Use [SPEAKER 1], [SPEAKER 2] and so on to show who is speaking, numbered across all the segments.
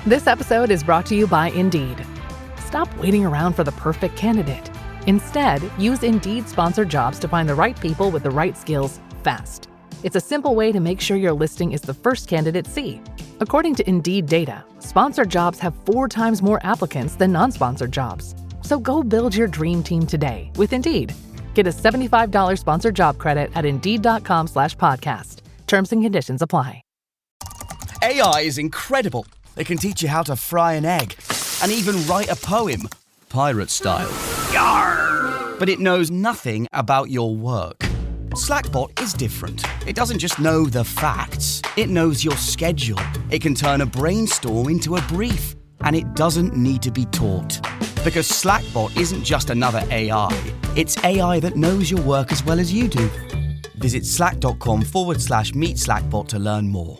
[SPEAKER 1] This episode is brought to you by Indeed. Stop waiting around for the perfect candidate. Instead, use Indeed sponsored jobs to find the right people with the right skills fast. It's a simple way to make sure your listing is the first candidates see. According to Indeed data, sponsored jobs have 4 times more applicants than non-sponsored jobs. So go build your dream team today with Indeed. Get a $75 sponsored job credit at Indeed.com/podcast. Terms and conditions apply.
[SPEAKER 2] AI is incredible. It can teach you how to fry an egg and even write a poem, pirate style. Yarr! But it knows nothing about your work. Slackbot is different. It doesn't just know the facts. It knows your schedule. It can turn a brainstorm into a brief. And it doesn't need to be taught. Because Slackbot isn't just another AI. It's AI that knows your work as well as you do. Visit slack.com/meet Slackbot to learn more.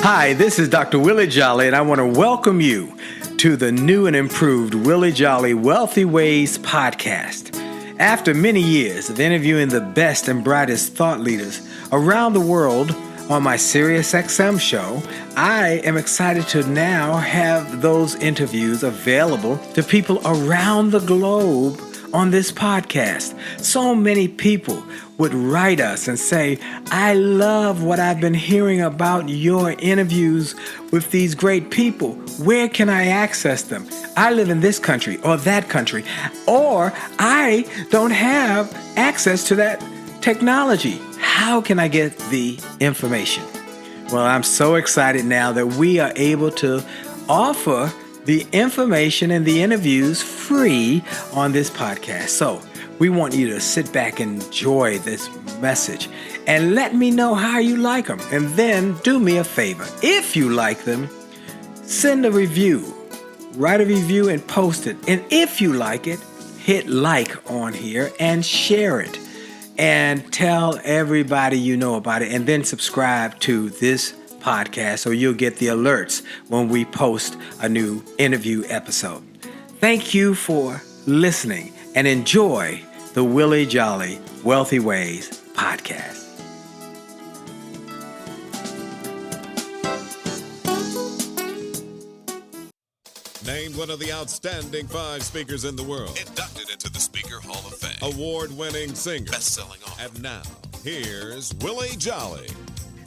[SPEAKER 3] Hi, this is Dr. Willie Jolley, and I want to welcome you to the new and improved Willie Jolley Wealthy Ways podcast. After many years of interviewing the best and brightest thought leaders around the world on my SiriusXM show, I am excited to now have those interviews available to people around the globe on this podcast. So many people would write us and say, I love what I've been hearing about your interviews with these great people. Where can I access them? I live in this country or that country, or I don't have access to that technology. How can I get the information? Well, I'm so excited now that we are able to offer the information and the interviews free on this podcast. So we want you to sit back and enjoy this message and let me know how you like them. And then do me a favor. If you like them, send a review. Write a review and post it. And if you like it, hit like on here and share it. And tell everybody you know about it. And then subscribe to this podcast so you'll get the alerts when we post a new interview episode. Thank you for listening and enjoy the Willie Jolley Wealthy Ways podcast.
[SPEAKER 4] Named one of the outstanding 5 speakers in the world.
[SPEAKER 5] Inducted into the Speaker Hall of Fame.
[SPEAKER 4] Award-winning singer.
[SPEAKER 5] Best-selling author.
[SPEAKER 4] And now, here's Willie Jolley.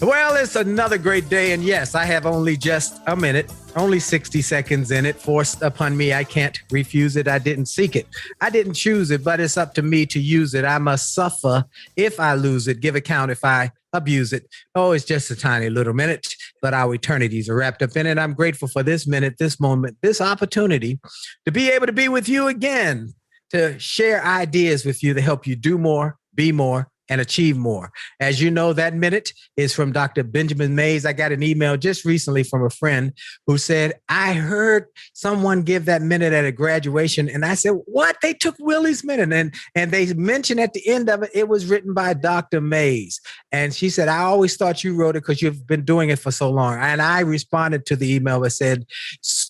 [SPEAKER 3] Well, it's another great day, and yes, I have only just a minute, only 60 seconds in it, forced upon me. I can't refuse it. I didn't seek it. I didn't choose it, but it's up to me to use it. I must suffer if I lose it, give account if I abuse it. Oh, it's just a tiny little minute, but our eternities are wrapped up in it. I'm grateful for this minute, this moment, this opportunity to be able to be with you again, to share ideas with you to help you do more, be more, and achieve more. As you know, that minute is from Dr. Benjamin Mays. I got an email just recently from a friend who said, I heard someone give that minute at a graduation. And I said, what? They took Willie's minute. And they mentioned at the end of it, it was written by Dr. Mays. And she said, I always thought you wrote it because you've been doing it for so long. And I responded to the email that said,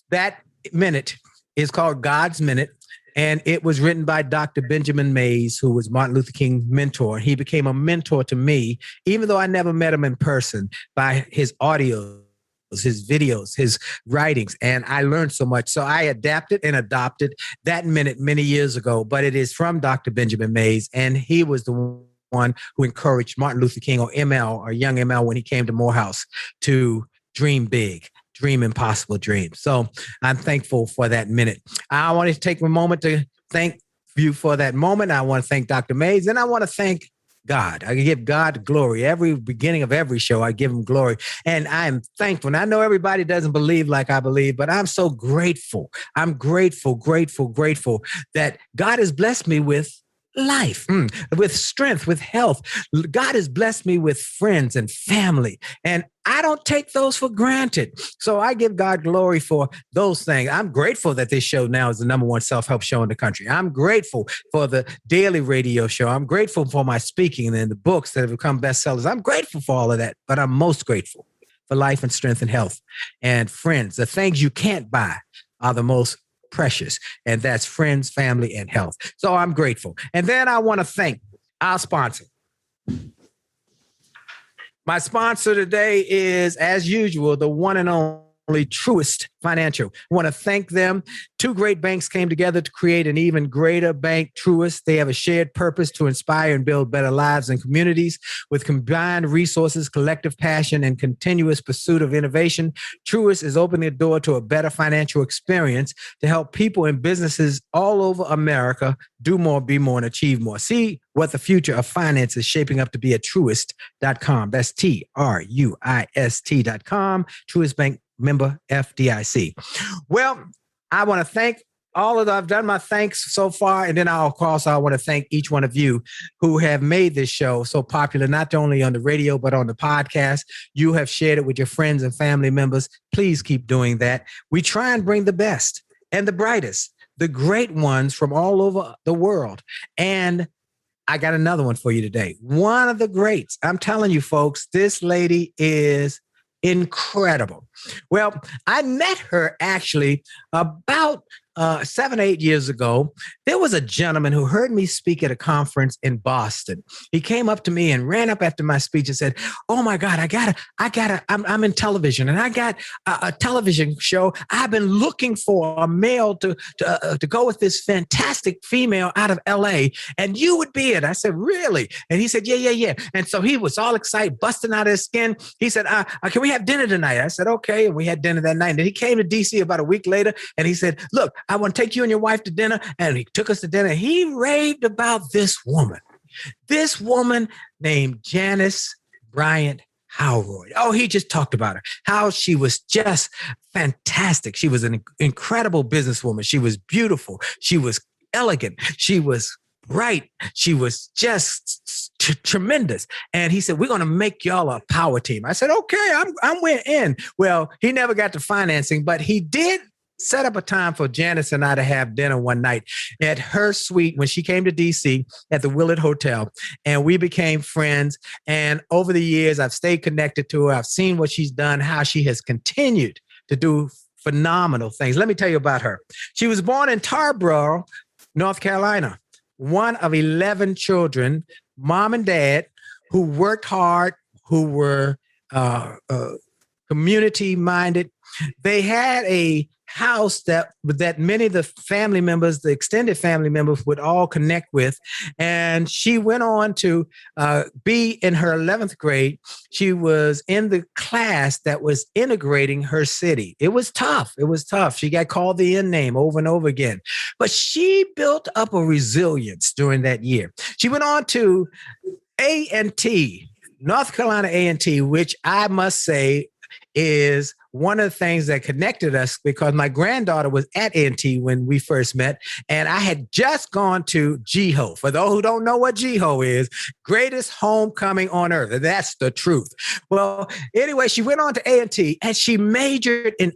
[SPEAKER 3] that minute is called God's Minute. And it was written by Dr. Benjamin Mays, who was Martin Luther King's mentor. He became a mentor to me, even though I never met him in person, by his audio, his videos, his writings. And I learned so much. So I adapted and adopted that minute many years ago. But it is from Dr. Benjamin Mays. And he was the one who encouraged Martin Luther King, or ML, or young ML, when he came to Morehouse, to dream big. Dream impossible dreams. So I'm thankful for that minute. I want to take a moment to thank you for that moment. I want to thank Dr. Mays, and I want to thank God. I give God glory. Every beginning of every show, I give him glory. And I am thankful. And I know everybody doesn't believe like I believe, but I'm so grateful. I'm grateful that God has blessed me with life, with strength, with health. God has blessed me with friends and family, and I don't take those for granted. So I give God glory for those things. I'm grateful that this show now is the #1 self-help show in the country. I'm grateful for the daily radio show. I'm grateful for my speaking and the books that have become bestsellers. I'm grateful for all of that, but I'm most grateful for life and strength and health and friends. The things you can't buy are the most precious, and that's friends, family, and health. So I'm grateful. And then I want to thank our sponsor. My sponsor today is, as usual, the one and only Truist Financial. I want to thank them. Two great banks came together to create an even greater bank, Truist. They have a shared purpose to inspire and build better lives and communities. With combined resources, collective passion, and continuous pursuit of innovation, Truist is opening the door to a better financial experience to help people and businesses all over America do more, be more, and achieve more. See what the future of finance is shaping up to be at Truist.com. That's Truist.com. Truist Bank, member FDIC. Well, I want to thank I've done my thanks so far. And then I want to thank each one of you who have made this show so popular, not only on the radio, but on the podcast. You have shared it with your friends and family members. Please keep doing that. We try and bring the best and the brightest, the great ones from all over the world. And I got another one for you today. One of the greats. I'm telling you, folks, this lady is incredible. Well, I met her actually about 7, 8 years ago. There was a gentleman who heard me speak at a conference in Boston. He came up to me and ran up after my speech and said, "Oh my God, I'm in television and I got a television show. I've been looking for a male to go with this fantastic female out of LA, and you would be it." I said, "Really?" And he said, yeah. And so he was all excited, busting out of his skin. He said, "Can we have dinner tonight?" I said, "Okay." And we had dinner that night. And then he came to DC about a week later and he said, "Look, I want to take you and your wife to dinner." And he took us to dinner. He raved about this woman named Janice Bryant Howroyd. Oh, he just talked about her, how she was just fantastic. She was an incredible businesswoman. She was beautiful. She was elegant. She was bright. She was just tremendous. And he said, "We're going to make y'all a power team." I said, "Okay, I'm in." Well, he never got to financing, but he did set up a time for Janice and I to have dinner one night at her suite when she came to DC at the Willard Hotel. And we became friends. And over the years, I've stayed connected to her. I've seen what she's done, how she has continued to do phenomenal things. Let me tell you about her. She was born in Tarboro, North Carolina, one of 11 children, mom and dad, who worked hard, who were community-minded. They had a house that many of the family members, the extended family members, would all connect with. And she went on to be in her 11th grade. She was in the class that was integrating her city. It was tough. She got called the N name over and over again. But she built up a resilience during that year. She went on to A&T, North Carolina A&T, which I must say is one of the things that connected us, because my granddaughter was at A&T when we first met, and I had just gone to GHO. For those who don't know what GHO is, greatest homecoming on earth. And that's the truth. Well, anyway, she went on to A&T and she majored in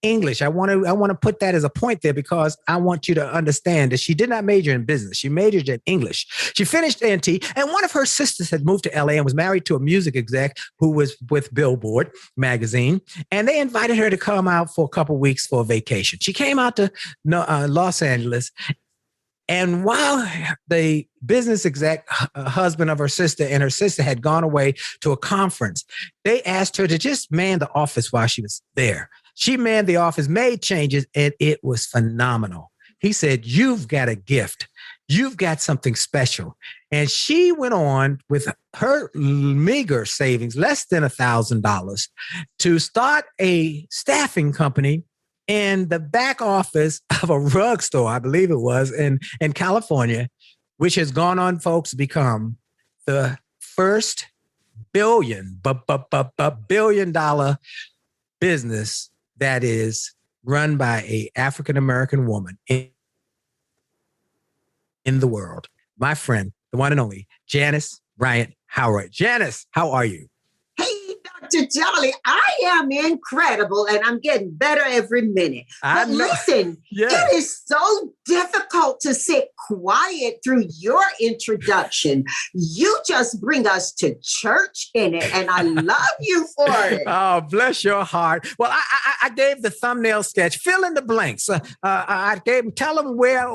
[SPEAKER 3] English. I want to put that as a point there, because I want you to understand that she did not major in business. She majored in English. She finished A&T, and one of her sisters had moved to LA and was married to a music exec who was with Billboard magazine, and they invited her to come out for a couple of weeks for a vacation. She came out to Los Angeles, and while the business exec husband of her sister and her sister had gone away to a conference, they asked her to just man the office while she was there. She manned the office, made changes, and it was phenomenal. He said, "You've got a gift. You've got something special." And she went on with her meager savings, less than $1,000, to start a staffing company in the back office of a rug store, I believe it was, in California, which has gone on, folks, to become the first billion-dollar business that is run by a African-American woman in the world. My friend, the one and only, Janice Bryant Howroyd. Janice, how are you?
[SPEAKER 6] Hey, Dr. Jolley, I am incredible and I'm getting better every minute. But listen, it is so difficult to sit quiet through your introduction. You just bring us to church in it, and I love you for it.
[SPEAKER 3] Oh, bless your heart. Well, I gave the thumbnail sketch, fill in the blanks. I gave him, tell them where,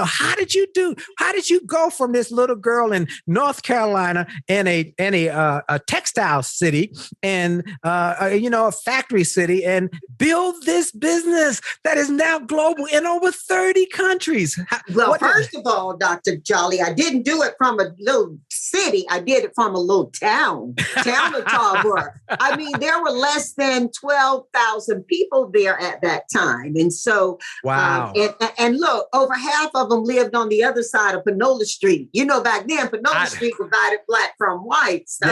[SPEAKER 3] how did you go from this little girl in North Carolina in a textile city and, a factory city and build this business that is now global in over 30 countries?
[SPEAKER 6] Well, first of all, Dr. Jolley, I didn't do it from a little city. I did it from a little town of Tallworth. I mean, there were less than 12,000 people there at that time. And so,
[SPEAKER 3] wow.
[SPEAKER 6] And look, over half of them lived on the other side of Panola Street. Back then, Panola Street divided black from white. So.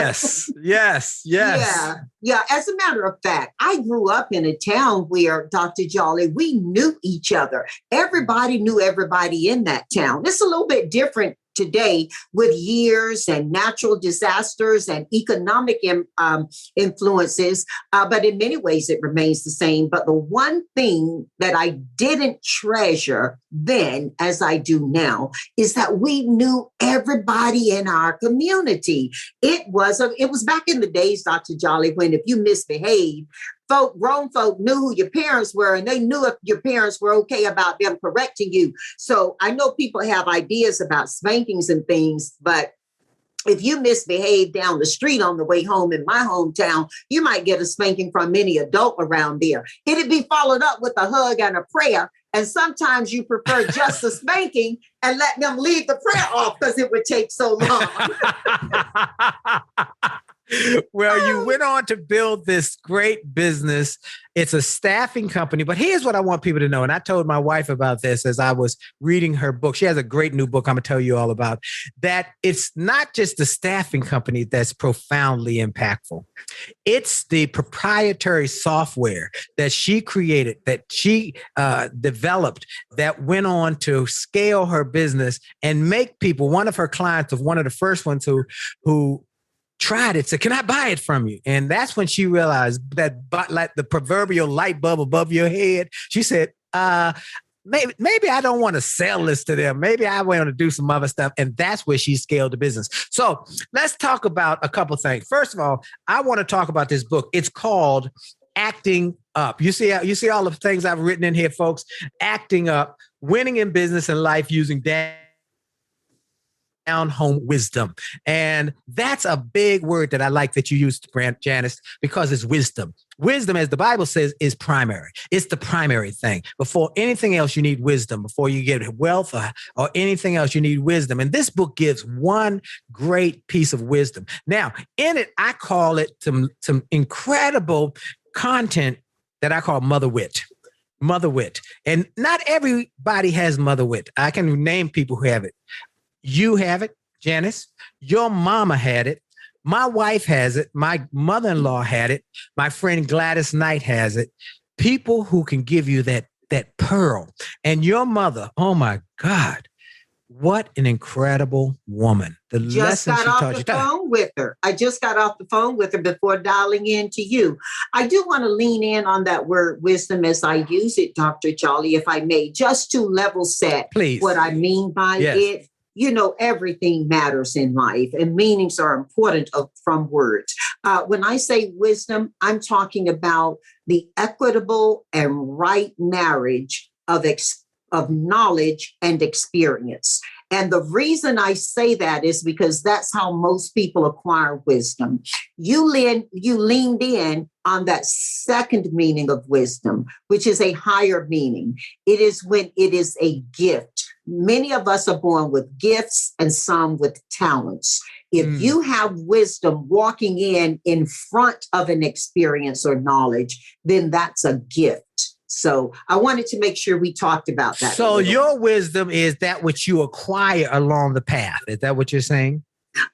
[SPEAKER 3] Yes.
[SPEAKER 6] Yeah. As a matter of fact, I grew up in a town where, Dr. Jolley, we knew each other. Everybody knew everybody in that town. It's a little bit different today with years and natural disasters and economic influences. But in many ways, it remains the same. But the one thing that I didn't treasure then, as I do now, is that we knew everybody in our community. It was back in the days, Dr. Jolley, when if you misbehaved, grown folk knew who your parents were, and they knew if your parents were okay about them correcting you. So I know people have ideas about spankings and things, but if you misbehave down the street on the way home in my hometown, you might get a spanking from any adult around there. It'd be followed up with a hug and a prayer. And sometimes you prefer just a spanking and let them leave the prayer off because it would take so long.
[SPEAKER 3] Well, you went on to build this great business. It's a staffing company, but here's what I want people to know. And I told my wife about this as I was reading her book. She has a great new book I'm going to tell you all about, that it's not just the staffing company that's profoundly impactful. It's the proprietary software that she created, that she developed, that went on to scale her business and make people, one of her clients, of one of the first ones who tried it, said, "Can I buy it from you?" And that's when she realized that, like the proverbial light bulb above your head, she said, maybe I don't want to sell this to them. Maybe I want to do some other stuff. And that's where she scaled the business. So let's talk about a couple things. First of all, I want to talk about this book. It's called Acting Up. You see all the things I've written in here, folks. Acting Up, winning in business and life using down-home wisdom. And that's a big word that I like that you used, Janice, because it's wisdom. Wisdom, as the Bible says, is primary. It's the primary thing. Before anything else, you need wisdom. Before you get wealth or anything else, you need wisdom. And this book gives one great piece of wisdom. Now, in it, I call it some incredible content that I call mother wit. Mother wit. And not everybody has mother wit. I can name people who have it. You have it, Janice. Your mama had it. My wife has it. My mother-in-law had it. My friend Gladys Knight has it. People who can give you that pearl. And your mother, oh my God, what an incredible woman. The lesson she taught you.
[SPEAKER 6] I just got off the phone with her before dialing in to you. I do want to lean in on that word wisdom as I use it, Dr. Jolley, if I may, just to level set what I mean by it. Everything matters in life and meanings are important from words. When I say wisdom, I'm talking about the equitable and right marriage of knowledge and experience. And the reason I say that is because that's how most people acquire wisdom. You leaned in on that second meaning of wisdom, which is a higher meaning. It is when it is a gift. Many of us are born with gifts and some with talents. If you have wisdom walking in front of an experience or knowledge, then that's a gift. So I wanted to make sure we talked about that.
[SPEAKER 3] So your wisdom is that which you acquire along the path. Is that what you're saying?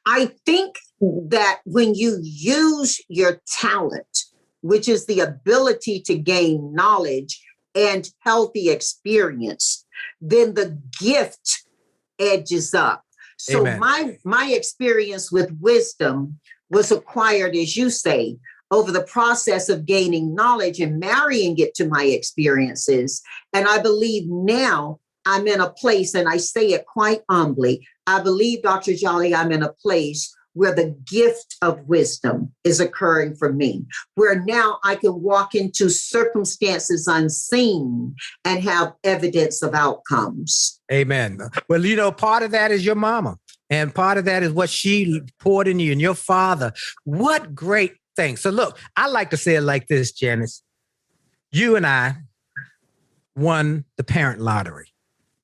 [SPEAKER 6] I think that when you use your talent, which is the ability to gain knowledge and healthy experience, then the gift edges up. So my experience with wisdom was acquired, as you say, over the process of gaining knowledge and marrying it to my experiences. And I believe now I'm in a place, and I say it quite humbly, I believe, Dr. Jolley, I'm in a place where the gift of wisdom is occurring for me, where now I can walk into circumstances unseen and have evidence of outcomes.
[SPEAKER 3] Amen. Well, part of that is your mama, and part of that is what she poured in you, and your father. What great thing. So look, I like to say it like this, Janice. You and I won the parent lottery.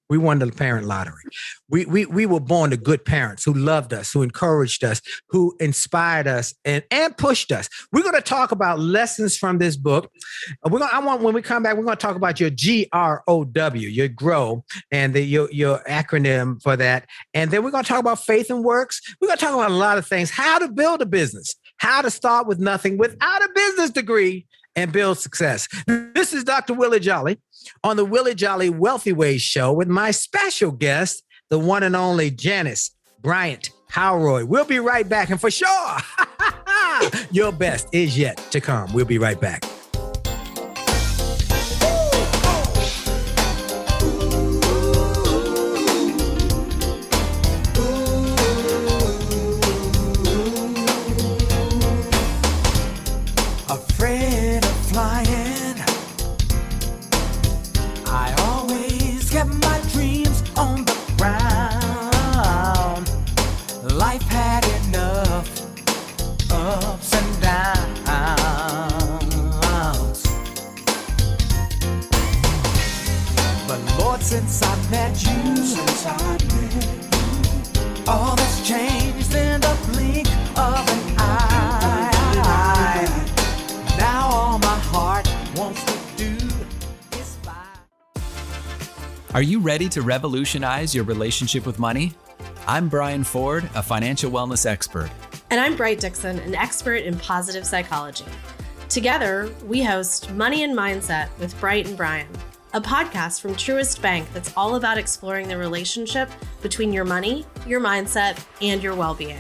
[SPEAKER 3] We won the parent lottery. We were born to good parents who loved us, who encouraged us, who inspired us and pushed us. We're going to talk about lessons from this book. When we come back, we're going to talk about your GROW, your GROW, and your acronym for that. And then we're going to talk about faith and works. We're going to talk about a lot of things, how to build a business, how to start with nothing without a business degree and build success. This is Dr. Willie Jolley on the Willie Jolley Wealthy Ways Show with my special guest, the one and only Janice Bryant Howroyd. We'll be right back. And for sure, your best is yet to come. We'll be right back.
[SPEAKER 7] Afraid of flying, I always kept my dreams on the ground. Life had enough ups and downs, but Lord, since I met you, all that's changed in the blink of an eye. Now all my heart wants to do is fly.
[SPEAKER 8] Are you ready to revolutionize your relationship with money? I'm Brian Ford, a financial wellness expert.
[SPEAKER 9] And I'm Bright Dixon, an expert in positive psychology. Together, we host Money and Mindset with Bright and Brian, a podcast from Truist Bank that's all about exploring the relationship between your money, your mindset, and your well-being.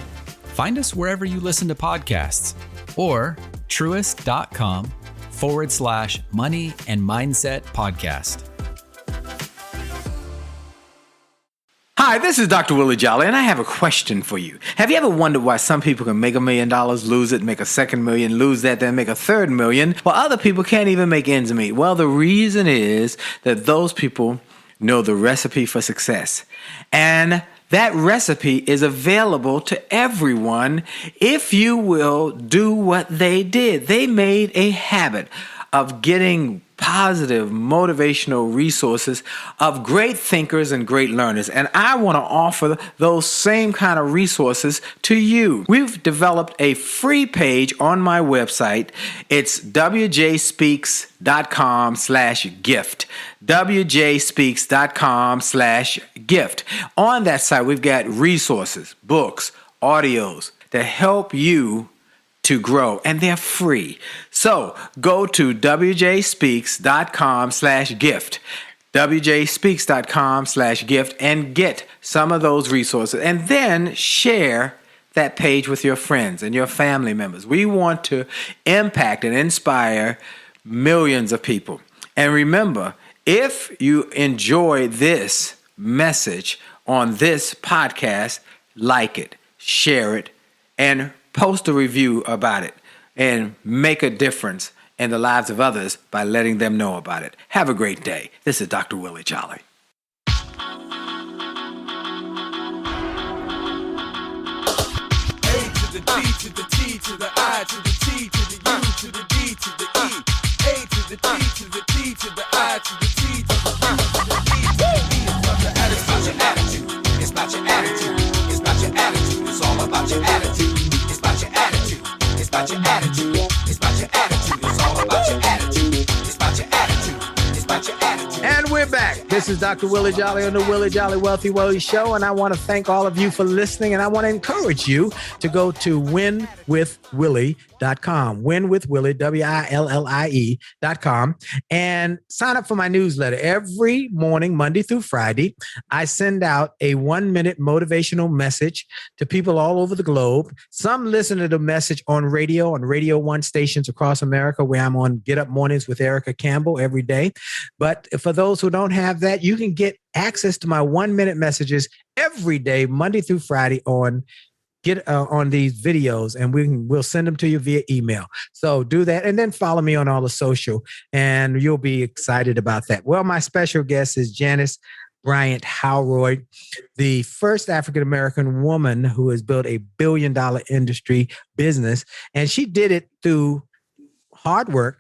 [SPEAKER 8] Find us wherever you listen to podcasts or truist.com/money and mindset podcast.
[SPEAKER 3] Hi, this is Dr. Willie Jolley, and I have a question for you. Have you ever wondered why some people can make $1 million, lose it, make a second million, lose that, then make a third million, while other people can't even make ends meet? Well, the reason is that those people know the recipe for success. And that recipe is available to everyone if you will do what they did. They made a habit of getting positive, motivational resources of great thinkers and great learners. And I want to offer those same kind of resources to you. We've developed a free page on my website. It's wjspeaks.com/gift. wjspeaks.com/gift. On that site, we've got resources, books, audios that help you to grow, and they're free. So go to wjspeaks.com/gift, wjspeaks.com/gift, and get some of those resources, and then share that page with your friends and your family members. We want to impact and inspire millions of people. And remember, if you enjoy this message on this podcast, like it, share it, and post a review about it, and make a difference in the lives of others by letting them know about it. Have a great day. This is Dr. Willie Jolley.
[SPEAKER 7] A to the D to the T to the I to the T to the U to the D to the E. A to the D to the T to the I to the T to the U to the D to the E. It's about your attitude. It's about your attitude. It's about your attitude. It's all about your attitude. It's about your attitude. It's about your attitude. It's about your attitude. It's all about your attitude. It's about your attitude. It's about your attitude.
[SPEAKER 3] And we're back. This is Dr. Willie Jolley on the Willie Jolley Wealthy Ways Show, and I want to thank all of you for listening, and I want to encourage you to go to winwithwillie.com willie.com, winwithwillie, WILLIE.com, and sign up for my newsletter. Every morning, Monday through Friday, I send out a 1-minute motivational message to people all over the globe. Some listen to the message on Radio 1 stations across America, where I'm on Get Up Mornings with Erica Campbell every day. But for those who don't have that, you can get access to my 1-minute messages every day, Monday through Friday on these videos, and we'll send them to you via email. So do that, and then follow me on all the social, and you'll be excited about that. Well, my special guest is Janice Bryant Howroyd, the first African-American woman who has built a billion-dollar industry business, and she did it through hard work.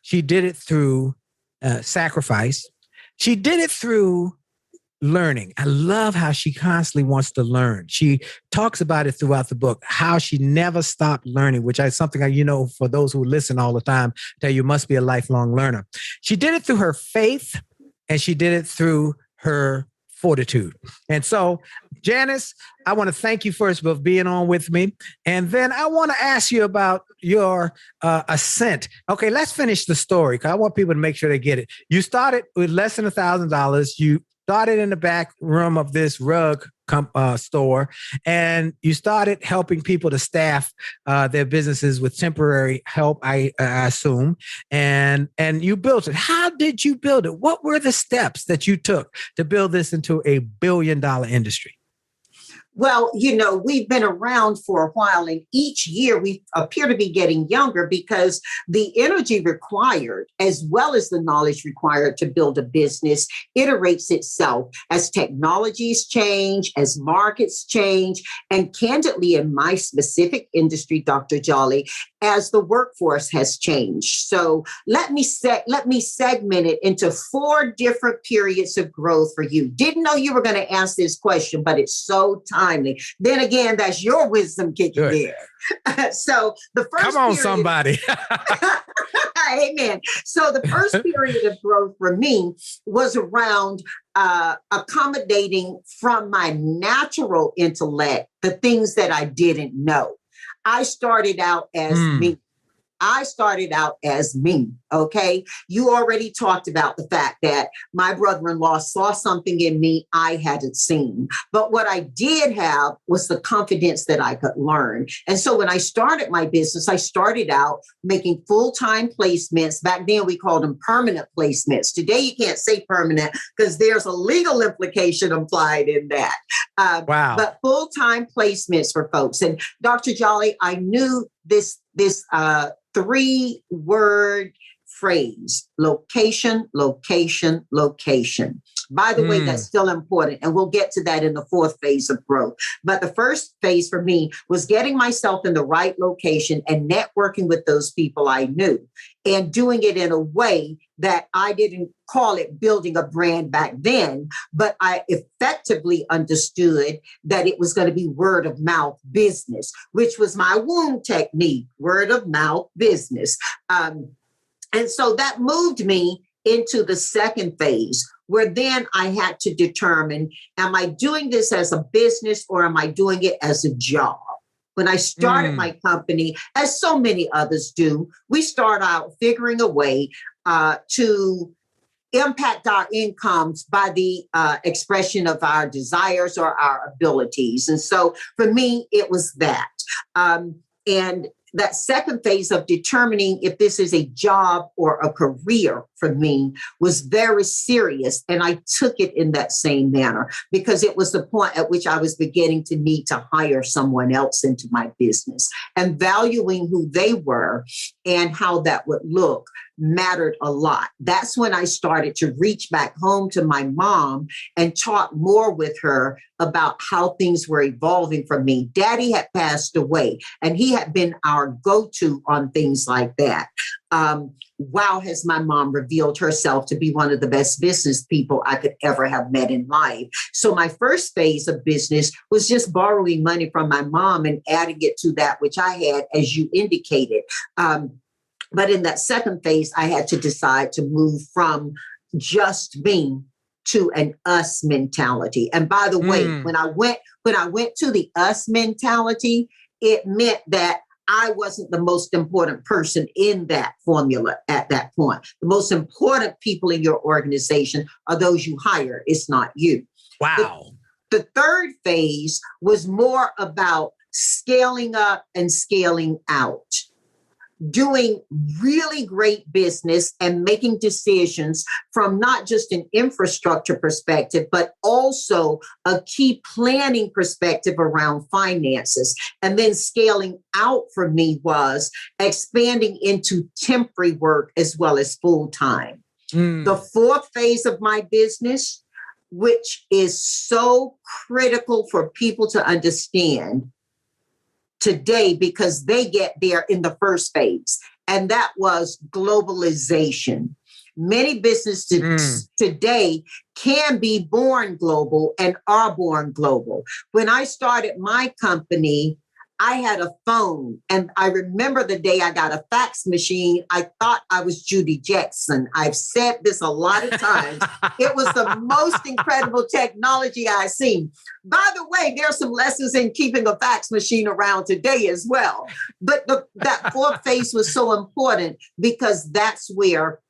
[SPEAKER 3] She did it through sacrifice. She did it through learning. I love how she constantly wants to learn. She talks about it throughout the book, how she never stopped learning, which is something for those who listen all the time, tell you must be a lifelong learner. She did it through her faith, and she did it through her fortitude. And so, Janice, I want to thank you first for being on with me. And then I want to ask you about your ascent. Okay, let's finish the story, because I want people to make sure they get it. You started with less than $1,000. You started in the back room of this rug store, and you started helping people to staff their businesses with temporary help, I assume, and you built it. How did you build it? What were the steps that you took to build this into a billion-dollar industry?
[SPEAKER 6] Well, we've been around for a while, and each year we appear to be getting younger because the energy required, as well as the knowledge required to build a business, iterates itself as technologies change, as markets change, and candidly, in my specific industry, Dr. Jolley, as the workforce has changed. So let me segment it into 4 different periods of growth for you. Didn't know you were going to ask this question, but it's so timely. Then again, that's your wisdom kicking in. So the first
[SPEAKER 3] Come on,
[SPEAKER 6] period,
[SPEAKER 3] somebody.
[SPEAKER 6] Amen. So the first period of growth for me was around accommodating from my natural intellect the things that I didn't know. I started out as me. Okay. You already talked about the fact that my brother-in-law saw something in me I hadn't seen. But what I did have was the confidence that I could learn. And so when I started my business, I started out making full-time placements. Back then we called them permanent placements. Today you can't say permanent because there's a legal implication implied in that.
[SPEAKER 3] Wow.
[SPEAKER 6] But full-time placements for folks. And Dr. Jolley, I knew this 3-word phrase: location, location, location. By the way, that's still important. And we'll get to that in the 4th phase of growth. But the first phase for me was getting myself in the right location and networking with those people I knew, and doing it in a way that I didn't call it building a brand back then, but I effectively understood that it was going to be word of mouth business, which was my womb technique, word of mouth business. And so that moved me into the second phase, where then I had to determine, am I doing this as a business or am I doing it as a job? When I started my company, as so many others do, we start out figuring a way to impact our incomes by the expression of our desires or our abilities. And so for me, it was that. And that second phase of determining if this is a job or a career for me was very serious. And I took it in that same manner because it was the point at which I was beginning to need to hire someone else into my business, and valuing who they were and how that would look mattered a lot. That's when I started to reach back home to my mom and talk more with her about how things were evolving for me. Daddy had passed away, and he had been our go-to on things like that. Wow, has my mom revealed herself to be one of the best business people I could ever have met in life. So my first phase of business was just borrowing money from my mom and adding it to that which I had, as you indicated. But in that second phase, I had to decide to move from just me to an us mentality. And by the way, when I went to the us mentality, it meant that I wasn't the most important person in that formula at that point. The most important people in your organization are those you hire. It's not you.
[SPEAKER 3] Wow.
[SPEAKER 6] The third phase was more about scaling up and scaling out, doing really great business and making decisions from not just an infrastructure perspective, but also a key planning perspective around finances. And then scaling out for me was expanding into temporary work as well as full-time. The fourth phase of my business, which is so critical for people to understand today because they get there in the first phase, and that was globalization. Many businesses today can be born global and are born global. When I started my company, I had a phone, and I remember the day I got a fax machine. I thought I was Judy Jetson. I've said this a lot of times. It was the most incredible technology I've seen. By the way, there are some lessons in keeping a fax machine around today as well. But that fourth phase was so important because that's where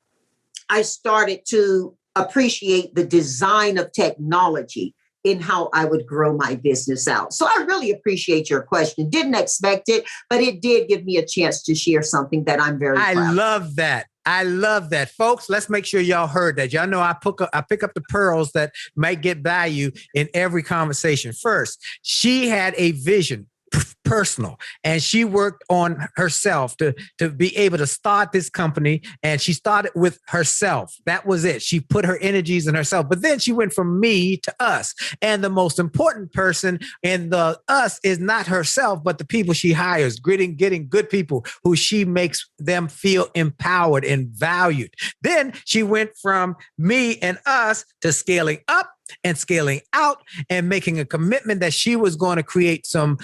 [SPEAKER 6] I started to appreciate the design of technology in how I would grow my business out. So I really appreciate your question. Didn't expect it, but it did give me a chance to share something that I'm very proud of.
[SPEAKER 3] I love that. I love that. Folks, let's make sure y'all heard that. Y'all know I pick up the pearls that might get value in every conversation. First, she had a vision, personal, and she worked on herself to be able to start this company, and she started with herself. That was it. She put her energies in herself, but then she went from me to us, and the most important person in the us is not herself, but the people she hires, getting good people who she makes them feel empowered and valued. Then she went from me and us to scaling up and scaling out and making a commitment that she was going to create some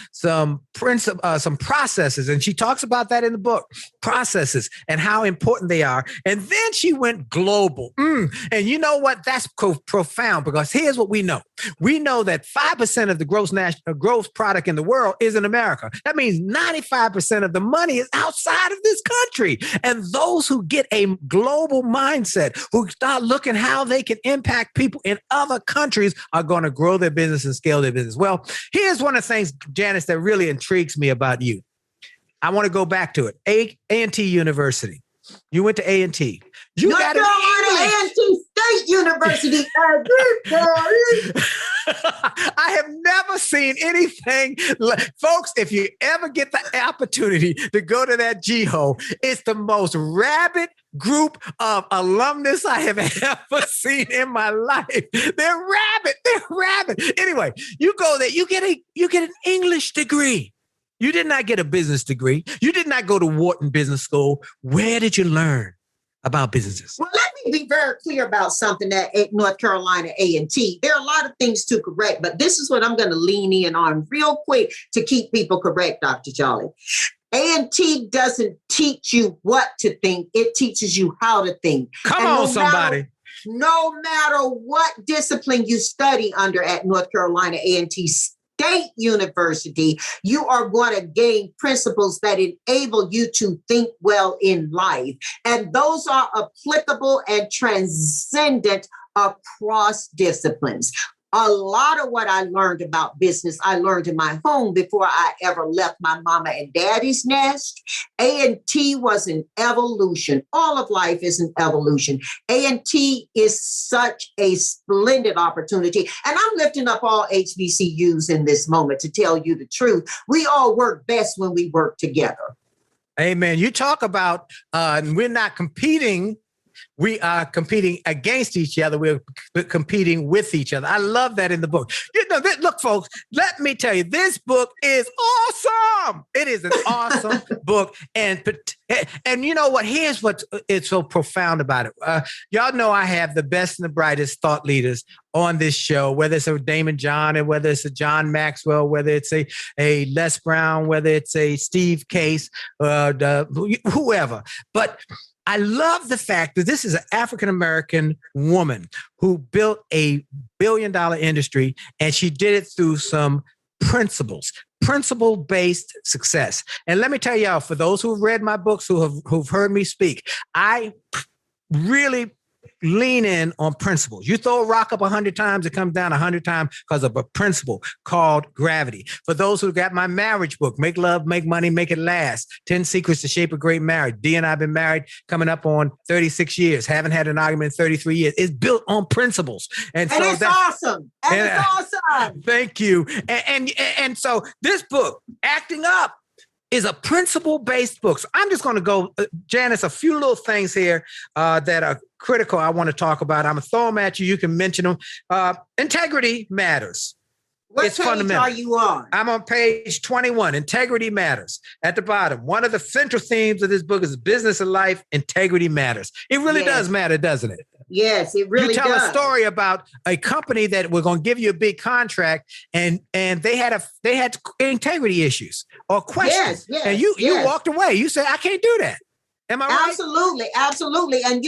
[SPEAKER 3] processes. And she talks about that in the book, processes and how important they are. And then she went global. And you know what? That's profound, because here's what we know. We know that 5% of the gross product in the world is in America. That means 95% of the money is outside of this country. And those who get a global mindset, who start looking how they can impact people in other countries, are going to grow their business and scale their business. Well, here's one of the things, Janice, that really intrigues me about you. I want to go back to it. A&T University. You went to A&T. You
[SPEAKER 6] North
[SPEAKER 3] got
[SPEAKER 6] Carolina A&T State University.
[SPEAKER 3] I have never seen anything like, folks, if you ever get the opportunity to go to that GHO, it's the most rabid group of alumnus I have ever seen in my life. They're rabid. Anyway, you go there, you get an English degree. You did not get a business degree. You did not go to Wharton Business School. Where did you learn about businesses?
[SPEAKER 6] Well, let me be very clear about something at North Carolina A&T. There are a lot of things to correct, but this is what I'm going to lean in on real quick to keep people correct, Dr. Jolley. A&T doesn't teach you what to think. It teaches you how to think.
[SPEAKER 3] Come on, somebody.
[SPEAKER 6] No matter what discipline you study under at North Carolina A&T State University, you are going to gain principles that enable you to think well in life. And those are applicable and transcendent across disciplines. A lot of what I learned about business, I learned in my home before I ever left my mama and daddy's nest. A&T was an evolution. All of life is an evolution. A&T is such a splendid opportunity. And I'm lifting up all HBCUs in this moment to tell you the truth. We all work best when we work together.
[SPEAKER 3] Amen. You talk about we're not competing. We are competing against each other. We're competing with each other. I love that in the book. You know, look, folks, let me tell you, this book is awesome. It is an awesome book. And you know what? Here's what is so profound about it. Y'all know I have the best and the brightest thought leaders on this show, whether it's a Damon John, and whether it's a John Maxwell, whether it's a Les Brown, whether it's a Steve Case, whoever. But I love the fact that this is an African-American woman who built a $1 billion industry, and she did it through some principles, principle-based success. And let me tell y'all, for those who've read my books, who've heard me speak, I really lean in on principles. You throw a rock up 100 times, it comes down 100 times because of a principle called gravity. For those who got my marriage book, Make Love, Make Money, Make It Last, 10 Secrets to Shape a Great Marriage. Dee and I have been married coming up on 36 years, haven't had an argument in 33 years. It's built on principles.
[SPEAKER 6] And so it's awesome. And it's awesome.
[SPEAKER 3] Thank you. And so this book, Acting Up, is a principle-based book. So I'm just going to go, Janice, a few little things here that are critical I want to talk about. I'm going to throw them at you. You can mention them. Integrity matters.
[SPEAKER 6] What page are you on?
[SPEAKER 3] I'm on page 21. Integrity matters. At the bottom, one of the central themes of this book is business and life. Integrity matters. It really does matter, doesn't it?
[SPEAKER 6] Yes, it really does.
[SPEAKER 3] You tell a story about a company that we're going to give you a big contract, and they had integrity issues or questions.
[SPEAKER 6] Yes,
[SPEAKER 3] and you walked away. You said, I can't do that. Am I right?
[SPEAKER 6] Absolutely, absolutely. And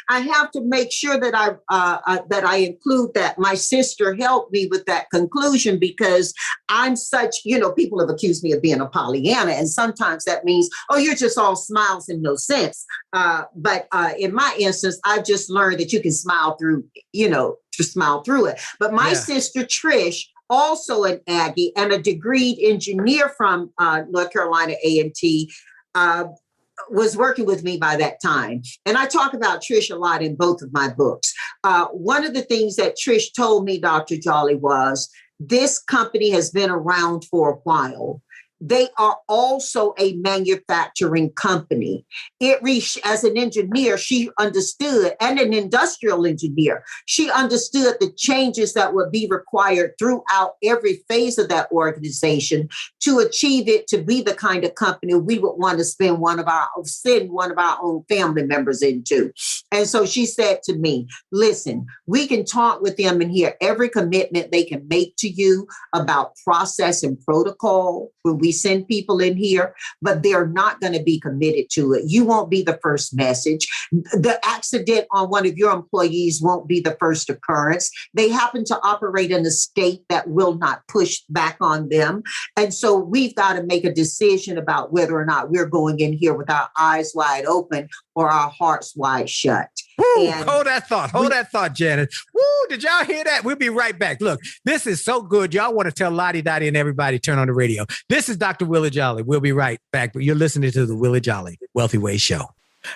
[SPEAKER 6] I have to make sure that I include that. My sister helped me with that conclusion because I'm such, people have accused me of being a Pollyanna, and sometimes that means, oh, you're just all smiles and no sense. But in my instance, I've just learned that you can smile through, to smile through it. But my sister Trish, also an Aggie and a degreed engineer from North Carolina A&T, was working with me by that time. And I talk about Trish a lot in both of my books. One of the things that Trish told me, Dr. Jolley, was this company has been around for a while. They are also a manufacturing company. As an engineer, she understood, and an industrial engineer, she understood the changes that would be required throughout every phase of that organization to achieve it to be the kind of company we would want to send one of our own family members into. And so she said to me, listen, we can talk with them and hear every commitment they can make to you about process and protocol when we send people in here, but they're not going to be committed to it. You won't be the first message. The accident on one of your employees won't be the first occurrence. They happen to operate in a state that will not push back on them. And so we've got to make a decision about whether or not we're going in here with our eyes wide open or our hearts wide shut.
[SPEAKER 3] Woo, hold that thought, Janice. Woo, did y'all hear that? We'll be right back. Look, this is so good. Y'all want to tell Lottie Dottie and everybody turn on the radio. This is Dr. Willie Jolley. We'll be right back. But you're listening to the Willie Jolley Wealthy Ways Show.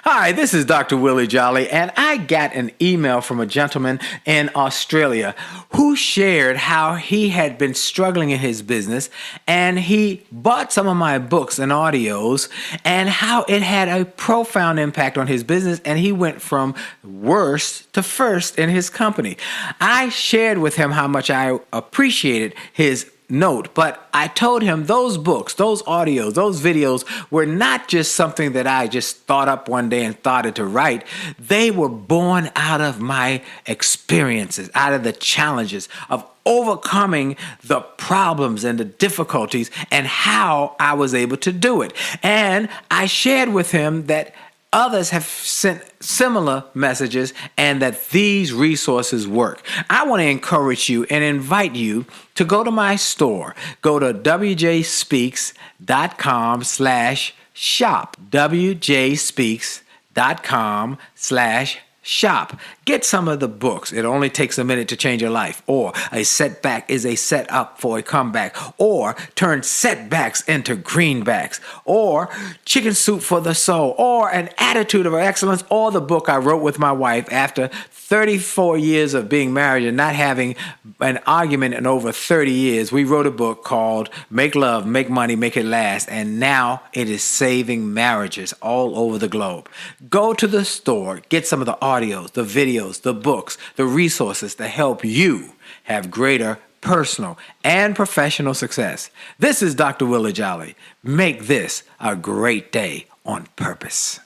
[SPEAKER 3] Hi, this is Dr. Willie Jolley, and I got an email from a gentleman in Australia who shared how he had been struggling in his business, and he bought some of my books and audios, and how it had a profound impact on his business, and he went from worst to first in his company. I shared with him how much I appreciated his note, but I told him those books, those audios, those videos were not just something that I just thought up one day and started to write. They were born out of my experiences, out of the challenges of overcoming the problems and the difficulties and how I was able to do it. And I shared with him that others have sent similar messages and that these resources work. I want to encourage you and invite you to go to my store. Go to wjspeaks.com/shop. wjspeaks.com/shop. Get some of the books. It only takes a minute to change your life. Or a setback is a setup for a comeback. Or turn setbacks into greenbacks. Or chicken soup for the soul. Or an attitude of excellence. Or the book I wrote with my wife after 34 years of being married and not having an argument in over 30 years. We wrote a book called Make Love, Make Money, Make It Last. And now it is saving marriages all over the globe. Go to the store, get some of the audios, the videos, the books, the resources to help you have greater personal and professional success. This is Dr. Willie Jolley. Make this a great day on purpose.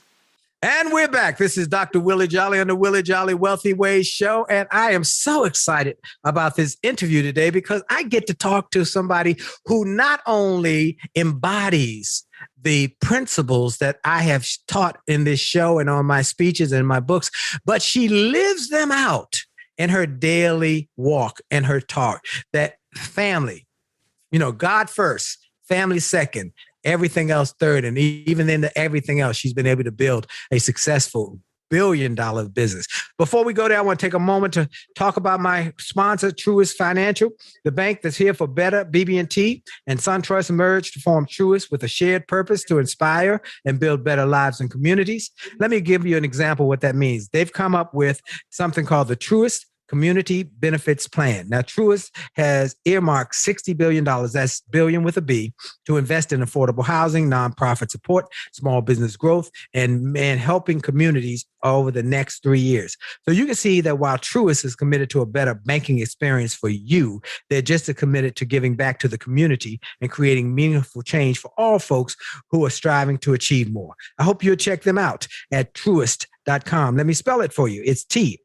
[SPEAKER 3] And we're back. This is Dr. Willie Jolley on the Willie Jolley Wealthy Ways Show. And I am so excited about this interview today because I get to talk to somebody who not only embodies the principles that I have taught in this show and on my speeches and my books, but she lives them out in her daily walk and her talk. That family, God first, family second, everything else third. And even in everything else, she's been able to build a successful billion-dollar business. Before we go there, I want to take a moment to talk about my sponsor, Truist Financial, the bank that's here for better. BB&T and SunTrust merged to form Truist with a shared purpose to inspire and build better lives and communities. Let me give you an example of what that means. They've come up with something called the Truist Community Benefits Plan. Now, Truist has earmarked $60 billion, that's billion with a B, to invest in affordable housing, nonprofit support, small business growth, and helping communities over the next 3 years. So you can see that while Truist is committed to a better banking experience for you, they're just as committed to giving back to the community and creating meaningful change for all folks who are striving to achieve more. I hope you'll check them out at Truist.com. Let me spell it for you. It's TRUIST.com.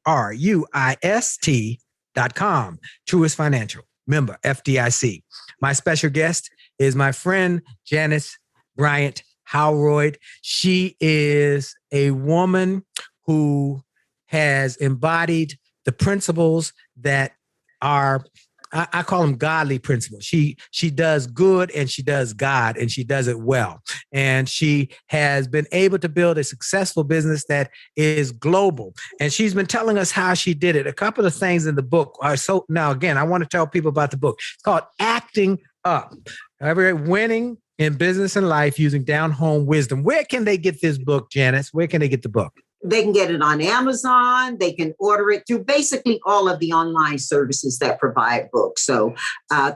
[SPEAKER 3] Truist Financial, member FDIC. My special guest is my friend Janice Bryant Howroyd. She is a woman who has embodied the principles that are, I call them godly principles. She does good and she does God and she does it well. And she has been able to build a successful business that is global. And she's been telling us how she did it. A couple of things in the book are so, now again, I want to tell people about the book. It's called Acting Up. Winning in business and life using down-home wisdom. Where can they get this book, Janice? Where can they get the book?
[SPEAKER 6] They can get it on Amazon. They can order it through basically all of the online services that provide books. So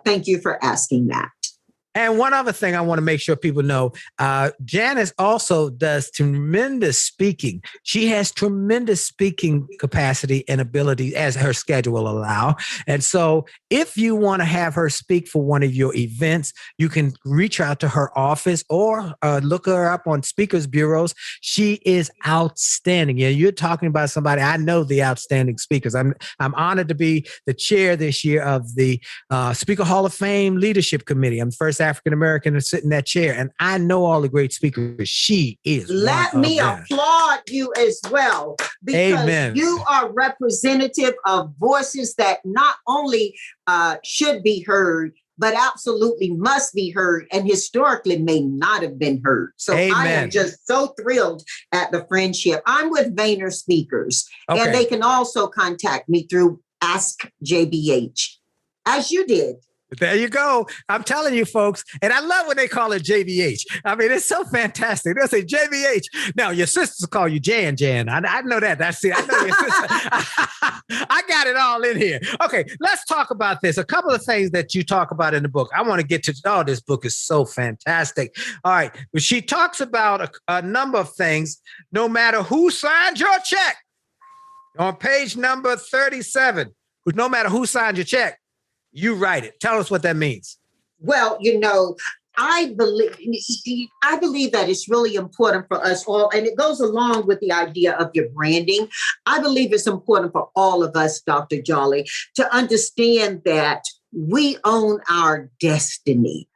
[SPEAKER 6] thank you for asking that.
[SPEAKER 3] And one other thing I want to make sure people know, Janice also does tremendous speaking. She has tremendous speaking capacity and ability as her schedule allow. And so if you want to have her speak for one of your events, you can reach out to her office or look her up on speakers bureaus. She is outstanding. Yeah, you're talking about somebody, I know the outstanding speakers. I'm honored to be the chair this year of the Speaker Hall of Fame Leadership Committee. I'm the first African-American to sit in that chair. And I know all the great speakers. She is.
[SPEAKER 6] Let me applaud you as well, because
[SPEAKER 3] Amen.
[SPEAKER 6] You are representative of voices that not only should be heard, but absolutely must be heard and historically may not have been heard. So
[SPEAKER 3] Amen.
[SPEAKER 6] I am just so thrilled at the friendship. I'm with Vayner Speakers, and they can also contact me through Ask JBH, as you did.
[SPEAKER 3] There you go. I'm telling you, folks. And I love when they call it JBH. I mean, it's so fantastic. They'll say JBH. Now, your sisters call you Jan. I know that. That's it. I know your sister. I got it all in here. Okay, let's talk about this. A couple of things that you talk about in the book. I want to get to, this book is so fantastic. All right. She talks about a number of things, no matter who signed your check. On page number 37, no matter who signed your check, you write it. Tell us what that means.
[SPEAKER 6] Well, I believe that it's really important for us all, and it goes along with the idea of your branding. I believe it's important for all of us, Dr. Jolley, to understand that we own our destiny.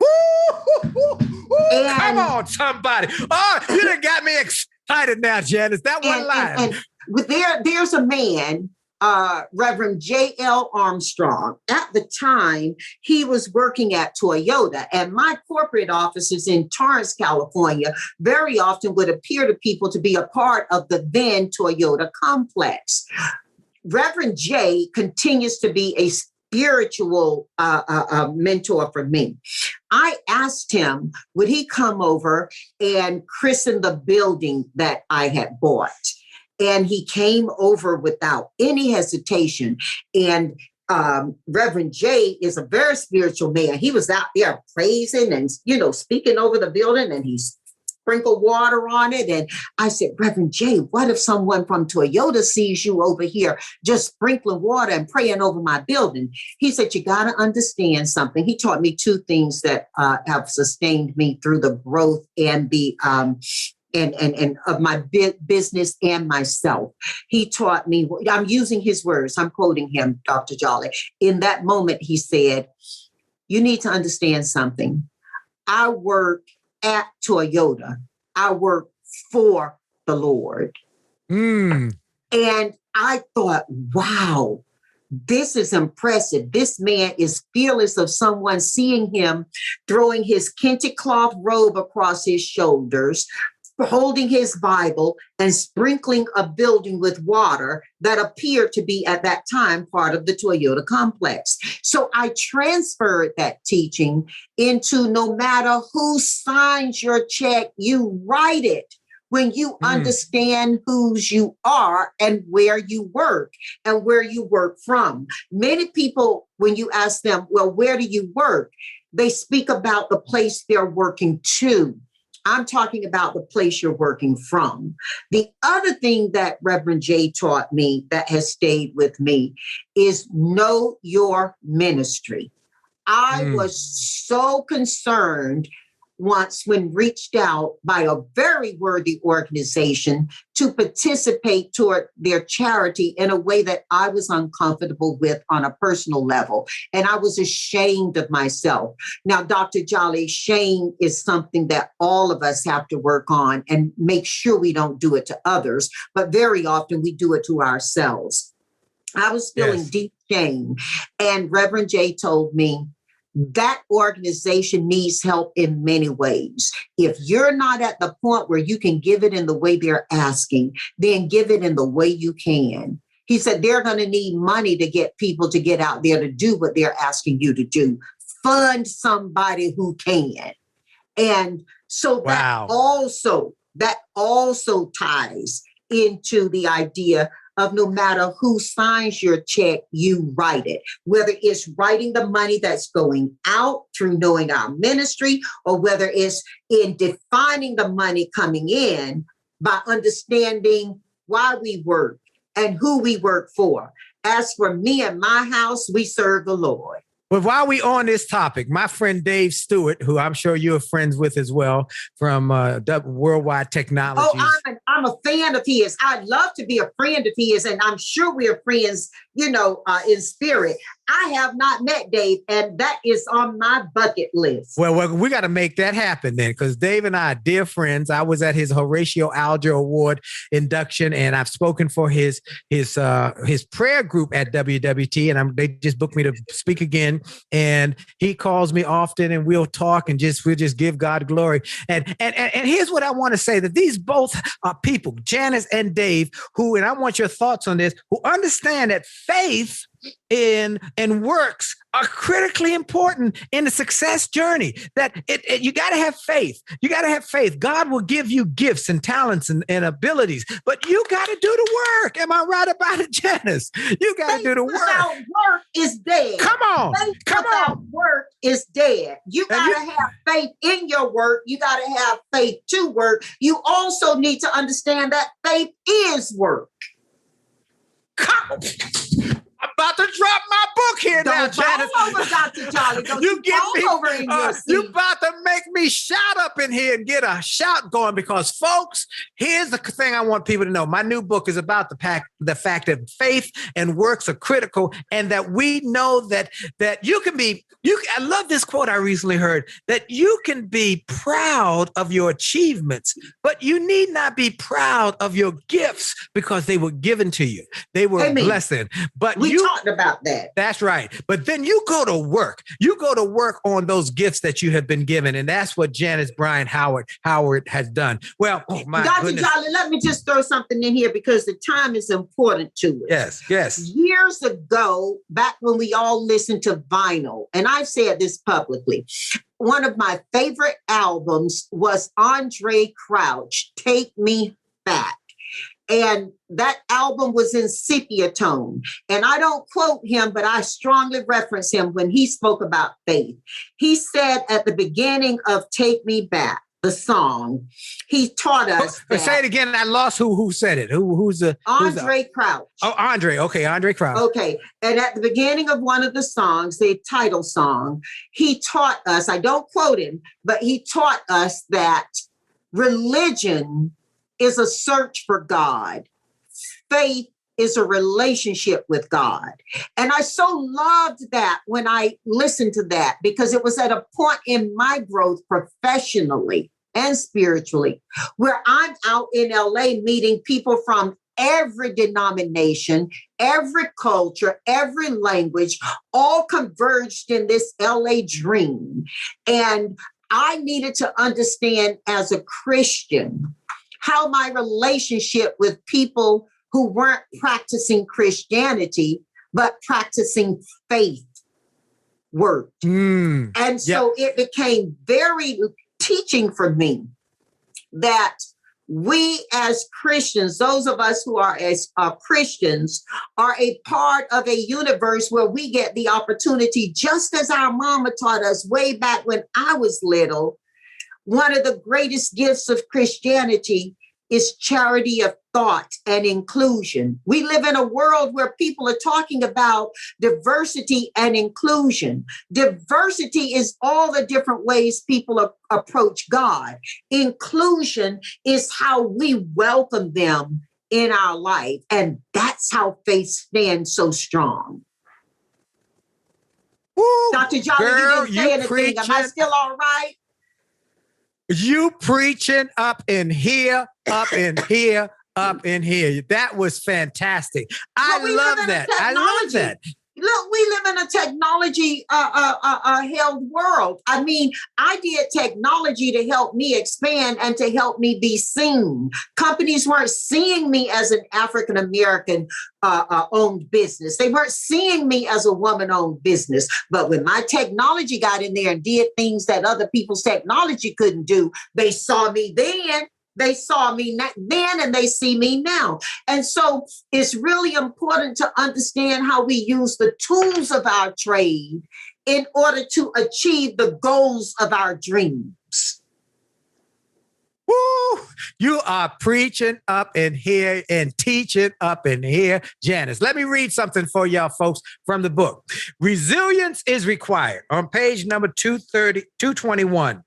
[SPEAKER 3] Come on, somebody. Oh, you done got me excited now, Janice. That one line.
[SPEAKER 6] And there's a man, Reverend J.L. Armstrong. At the time, he was working at Toyota, and my corporate offices in Torrance, California, very often would appear to people to be a part of the then Toyota complex. Reverend J continues to be a spiritual mentor for me. I asked him, would he come over and christen the building that I had bought? And he came over without any hesitation. And Reverend J is a very spiritual man. He was out there praising and, speaking over the building, and he sprinkled water on it. And I said, Reverend J, what if someone from Toyota sees you over here just sprinkling water and praying over my building? He said, you got to understand something. He taught me two things that have sustained me through the growth and the and of my business and myself. He taught me, I'm using his words, I'm quoting him, Dr. Jolley. In that moment, he said, you need to understand something. I work at Toyota. I work for the Lord. And I thought, wow, this is impressive. This man is fearless of someone seeing him throwing his kente cloth robe across his shoulders, holding his Bible and sprinkling a building with water that appeared to be at that time part of the Toyota complex. So I transferred that teaching into no matter who signs your check, you write it. When you understand whose you are and where you work from. Many people, when you ask them, well, where do you work? They speak about the place they're working to. I'm talking about the place you're working from. The other thing that Reverend J taught me that has stayed with me is know your ministry. I was so concerned once when reached out by a very worthy organization to participate toward their charity in a way that I was uncomfortable with on a personal level. And I was ashamed of myself. Now, Dr. Jolley, shame is something that all of us have to work on and make sure we don't do it to others. But very often we do it to ourselves. I was feeling deep shame. And Reverend J told me, that organization needs help in many ways. If you're not at the point where you can give it in the way they're asking, then give it in the way you can. He said they're going to need money to get people to get out there to do what they're asking you to do. Fund somebody who can. And so that also ties into the idea of no matter who signs your check, you write it, whether it's writing the money that's going out through knowing our ministry, or whether it's in defining the money coming in by understanding why we work and who we work for. As for me and my house, we serve the Lord.
[SPEAKER 3] But while we on this topic, my friend Dave Stewart, who I'm sure you're friends with as well from Worldwide Technologies.
[SPEAKER 6] Oh, I'm a fan of his. I'd love to be a friend of his, and I'm sure we're friends, in spirit. I have not met Dave, and that is on my bucket list.
[SPEAKER 3] Well, we got to make that happen then, because Dave and I are dear friends. I was at his Horatio Alger Award induction, and I've spoken for his prayer group at WWT, and they just booked me to speak again. And he calls me often, and we'll talk and we'll just give God glory. And here's what I want to say: that these both are people, Janice and Dave, who, and I want your thoughts on this, who understand that faith and works are critically important in the success journey. That you got to have faith. You got to have faith. God will give you gifts and talents and abilities, but you got to do the work. Am I right about it, Janice? You got to do the work.
[SPEAKER 6] Without work is dead.
[SPEAKER 3] Come on.
[SPEAKER 6] Without work is dead. You got to have faith in your work. You got to have faith to work. You also need to understand that faith is work.
[SPEAKER 3] Come on. I'm about to drop my book here now, Janice.
[SPEAKER 6] Don't over, Dr. Jolley. Don't you get me over in your seat.
[SPEAKER 3] You about to make me shout up in here and get a shout going, because, folks, here's the thing I want people to know. My new book is about the fact that faith and works are critical, and that we know that you can be. I love this quote I recently heard, that you can be proud of your achievements, but you need not be proud of your gifts, because they were given to you. They were a blessing. But
[SPEAKER 6] we talked about that.
[SPEAKER 3] That's right. But then you go to work. You go to work on those gifts that you have been given. And that's what Janice Bryant Howroyd has done. Well,
[SPEAKER 6] Dr. Jolley, let me just throw something in here, because the time is important to us.
[SPEAKER 3] Yes.
[SPEAKER 6] Years ago, back when we all listened to vinyl, and I've said this publicly, one of my favorite albums was Andre Crouch, Take Me Back. And that album was in sepia tone. And I don't quote him, but I strongly reference him when he spoke about faith. He said at the beginning of Take Me Back, the song, he taught us.
[SPEAKER 3] Say it again. I lost who said it. Who's
[SPEAKER 6] Andre Crouch.
[SPEAKER 3] Oh, Andre. Okay, Andre Crouch.
[SPEAKER 6] Okay. And at the beginning of one of the songs, the title song, he taught us, I don't quote him, but he taught us that religion is a search for God. Faith is a relationship with God. And I so loved that when I listened to that, because it was at a point in my growth professionally and spiritually, where I'm out in LA meeting people from every denomination, every culture, every language, all converged in this LA dream. And I needed to understand as a Christian how my relationship with people who weren't practicing Christianity, but practicing faith worked. And so it became very teaching for me that we as Christians, those of us who are Christians, are a part of a universe where we get the opportunity, just as our mama taught us way back when I was little. One of the greatest gifts of Christianity is charity of thought and inclusion. We live in a world where people are talking about diversity and inclusion. Diversity is all the different ways people approach God. Inclusion is how we welcome them in our life. And that's how faith stands so strong.
[SPEAKER 3] Woo,
[SPEAKER 6] Dr. Jolley,
[SPEAKER 3] girl,
[SPEAKER 6] you didn't say anything.
[SPEAKER 3] preaching.
[SPEAKER 6] Am I still all right?
[SPEAKER 3] You preaching up in here, up in here, up in here. That was fantastic. I love that. I love that.
[SPEAKER 6] Look, we live in a technology held world. I mean, I did technology to help me expand and to help me be seen. Companies weren't seeing me as an African-American owned business. They weren't seeing me as a woman-owned business. But when my technology got in there and did things that other people's technology couldn't do, they saw me then. They saw me then and they see me now. And so it's really important to understand how we use the tools of our trade in order to achieve the goals of our dreams.
[SPEAKER 3] Woo! You are preaching up in here and teaching up in here. Janice, let me read something for y'all folks from the book. Resilience is required on page number 221.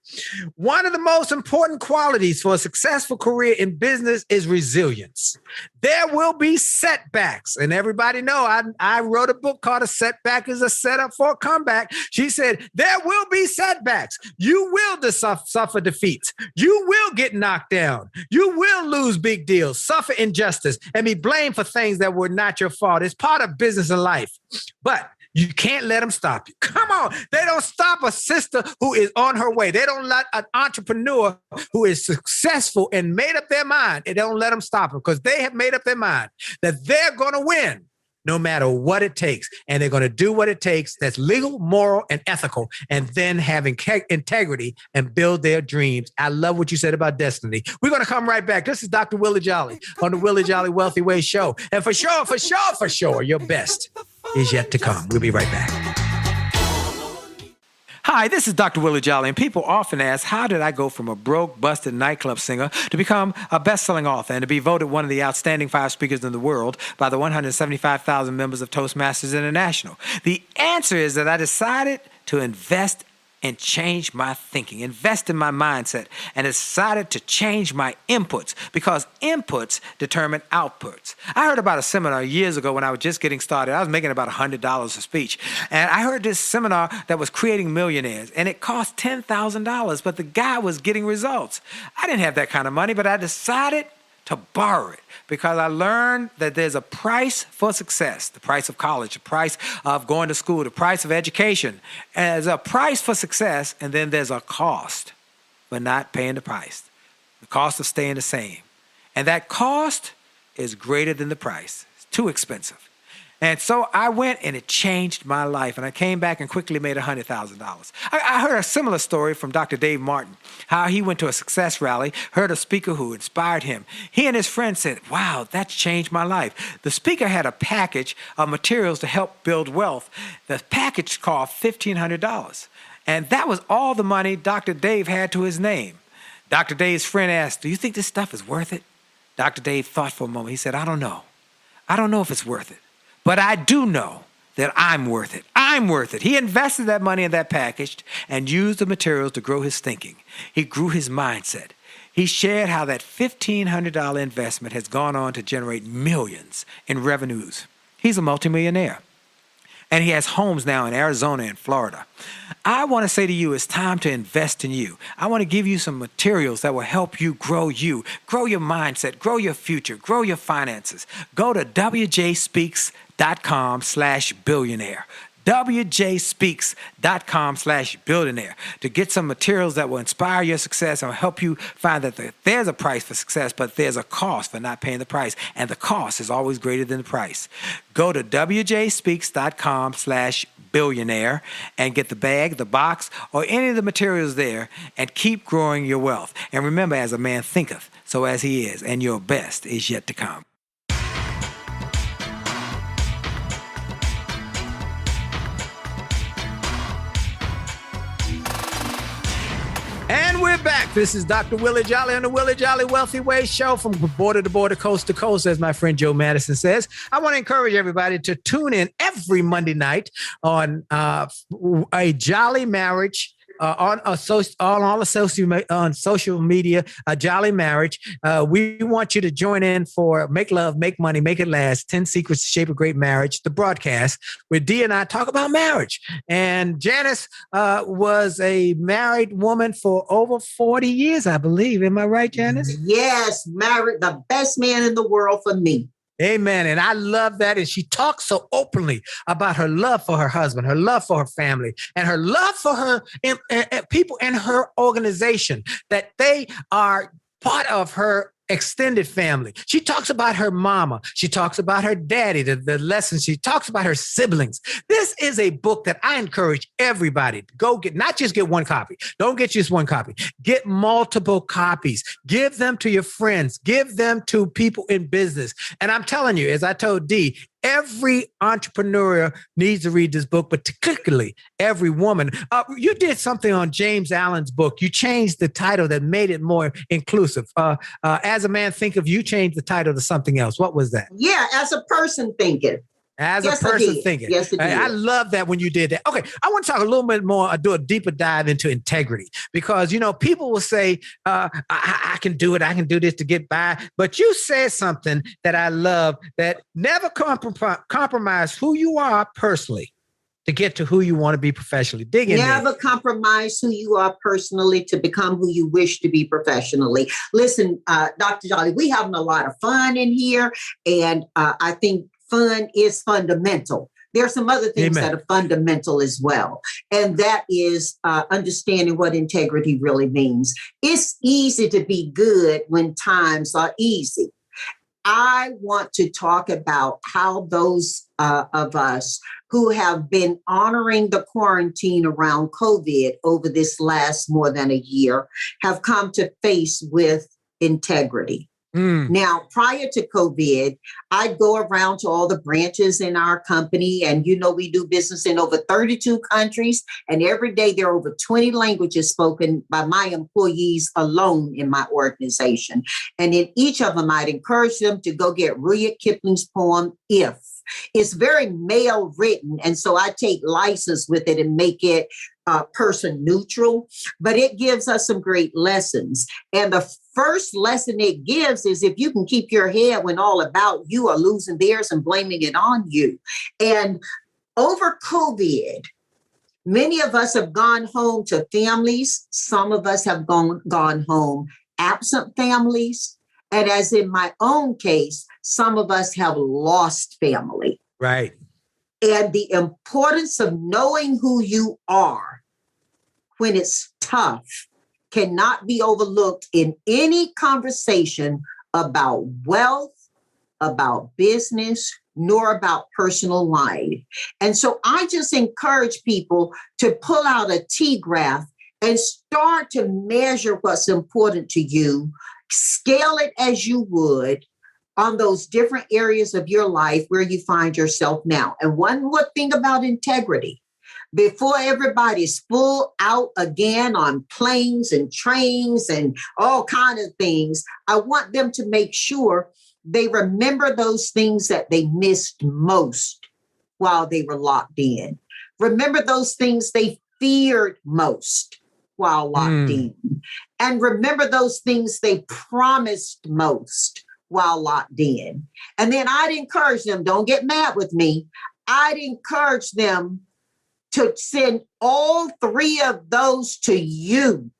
[SPEAKER 3] One of the most important qualities for a successful career in business is resilience. There will be setbacks. And everybody know I wrote a book called A Setback is a Setup for a Comeback. She said, there will be setbacks. You will suffer defeats. You will get knocked down. You will lose big deals, suffer injustice, and be blamed for things that were not your fault. It's part of business and life. But you can't let them stop you. Come on. They don't stop a sister who is on her way. They don't let an entrepreneur who is successful and made up their mind. They don't let them stop them because they have made up their mind that they're going to win no matter what it takes. And they're going to do what it takes that's legal, moral, and ethical, and then have integrity and build their dreams. I love what you said about destiny. We're going to come right back. This is Dr. Willie Jolley on the Willie Jolley Wealthy Way Show. And for sure, your best is yet to come. We'll be right back. Hi, this is Dr. Willie Jolley, and people often ask, how did I go from a broke, busted nightclub singer to become a best-selling author and to be voted one of the outstanding 5 speakers in the world by the 175,000 members of Toastmasters International? The answer is that I decided to invest and change my thinking, invest in my mindset, and decided to change my inputs because inputs determine outputs. I heard about a seminar years ago when I was just getting started. I was making about $100 a speech. And I heard this seminar that was creating millionaires, and it cost $10,000, but the guy was getting results. I didn't have that kind of money, but I decided to borrow it because I learned that there's a price for success, the price of college, the price of going to school, the price of education. And there's a price for success, and then there's a cost for not paying the price, the cost of staying the same. And that cost is greater than the price. It's too expensive. And so I went and it changed my life. And I came back and quickly made $100,000. I heard a similar story from Dr. Dave Martin, how he went to a success rally, heard a speaker who inspired him. He and his friend said, wow, that's changed my life. The speaker had a package of materials to help build wealth. The package cost $1,500. And that was all the money Dr. Dave had to his name. Dr. Dave's friend asked, do you think this stuff is worth it? Dr. Dave thought for a moment. He said, I don't know. I don't know if it's worth it. But I do know that I'm worth it. I'm worth it. He invested that money in that package and used the materials to grow his thinking. He grew his mindset. He shared how that $1,500 investment has gone on to generate millions in revenues. He's a multimillionaire. and he has homes now in Arizona and Florida. I want to say to you, it's time to invest in you. I want to give you some materials that will help you, grow your mindset, grow your future, grow your finances. Go to wjspeaks.com/billionaire. wjspeaks.com/billionaire to get some materials that will inspire your success and help you find that there's a price for success, but there's a cost for not paying the price. And the cost is always greater than the price. Go to wjspeaks.com/billionaire and get the bag, the box, or any of the materials there and keep growing your wealth. And remember, as a man thinketh, so as he is, and your best is yet to come. And we're back. This is Dr. Willie Jolley on the Willie Jolley Wealthy Way Show from border to border, coast to coast, as my friend Joe Madison says. I want to encourage everybody to tune in every Monday night on a Jolly Marriage. On social media, a Jolly Marriage. We want you to join in for Make Love, Make Money, Make It Last, 10 Secrets to Shape a Great Marriage, the broadcast, where Dee and I talk about marriage. And Janice was a married woman for over 40 years, I believe. Am I right, Janice?
[SPEAKER 6] Yes, married, the best man in the world for me.
[SPEAKER 3] Amen. And I love that. And she talks so openly about her love for her husband, her love for her family, and her love for her people in her organization, that they are part of her extended family. She talks about her mama. She talks about her daddy, the lessons. She talks about her siblings. This is a book that I encourage everybody to go get, not just get one copy. Don't get just one copy. Get multiple copies. Give them to your friends. Give them to people in business. And I'm telling you, as I told Dee, every entrepreneur needs to read this book, but particularly every woman. You did something on James Allen's book. You changed the title that made it more inclusive. As a Man Thinketh, you changed the title to something else. What was that?
[SPEAKER 6] Yeah, as a person thinking.
[SPEAKER 3] As
[SPEAKER 6] yes,
[SPEAKER 3] a person thinking.
[SPEAKER 6] Yes, it did.
[SPEAKER 3] I love that when you did that. Okay, I want to talk a little bit more, do a deeper dive into integrity, because, you know, people will say, I can do it. I can do this to get by. But you said something that I love, that never compromise who you are personally to get to who you want to be professionally. Dig in there.
[SPEAKER 6] Never compromise who you are personally to become who you wish to be professionally. Listen, Dr. Jolley, we having a lot of fun in here, and I think fun is fundamental. There are some other things that are fundamental as well. And that is understanding what integrity really means. It's easy to be good when times are easy. I want to talk about how those of us who have been honoring the quarantine around COVID over this last more than a year have come to face with integrity. Now, prior to COVID, I'd go around to all the branches in our company, and you know, we do business in over 32 countries, and every day there are over 20 languages spoken by my employees alone in my organization. And in each of them, I'd encourage them to go get Rudyard Kipling's poem, If. It's very male written, and so I take license with it and make it person neutral, but it gives us some great lessons. And the first lesson it gives is, if you can keep your head when all about you are losing theirs and blaming it on you. And over COVID, many of us have gone home to families. Some of us have gone home absent families. And as in my own case, some of us have lost family.
[SPEAKER 3] Right.
[SPEAKER 6] And the importance of knowing who you are when it's tough cannot be overlooked in any conversation about wealth, about business, nor about personal life. And so I just encourage people to pull out a T-graph and start to measure what's important to you, scale it as you would on those different areas of your life where you find yourself now. And one more thing about integrity: before everybody's full out again on planes and trains and all kinds of things, I want them to make sure they remember those things that they missed most while they were locked in. Remember those things they feared most while locked in. And remember those things they promised most while locked in. And then I'd encourage them, don't get mad with me. I'd encourage them to send all 3 of those to you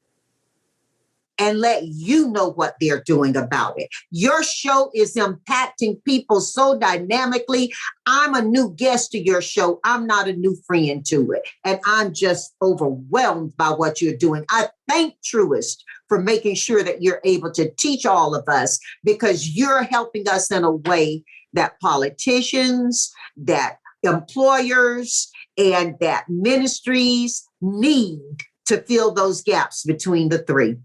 [SPEAKER 6] and let you know what they're doing about it. Your show is impacting people so dynamically. I'm a new guest to your show. I'm not a new friend to it. And I'm just overwhelmed by what you're doing. I thank Truist for making sure that you're able to teach all of us, because you're helping us in a way that politicians, that employers, and that ministries need to fill those gaps between the 3.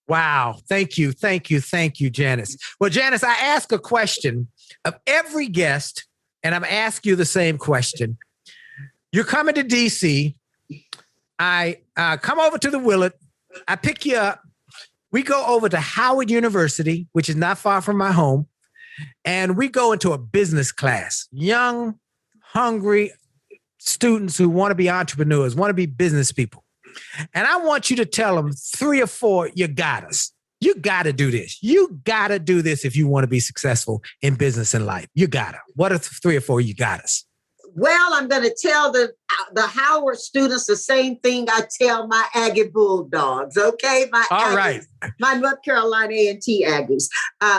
[SPEAKER 3] Wow. Thank you. Thank you. Thank you, Janice. Well, Janice, I ask a question of every guest, and I'm asking you the same question. You're coming to DC. I come over to the Willard. I pick you up. We go over to Howard University, which is not far from my home, and we go into a business class. Young, hungry students who want to be entrepreneurs, want to be business people. And I want you to tell them 3 or 4, you got us. You got to do this. You got to do this if you want to be successful in business and life. You got to. What are 3 or 4 you got us?
[SPEAKER 6] Well, I'm going to tell the Howard students the same thing I tell my Aggie Bulldogs, okay? My North Carolina A&T Aggies.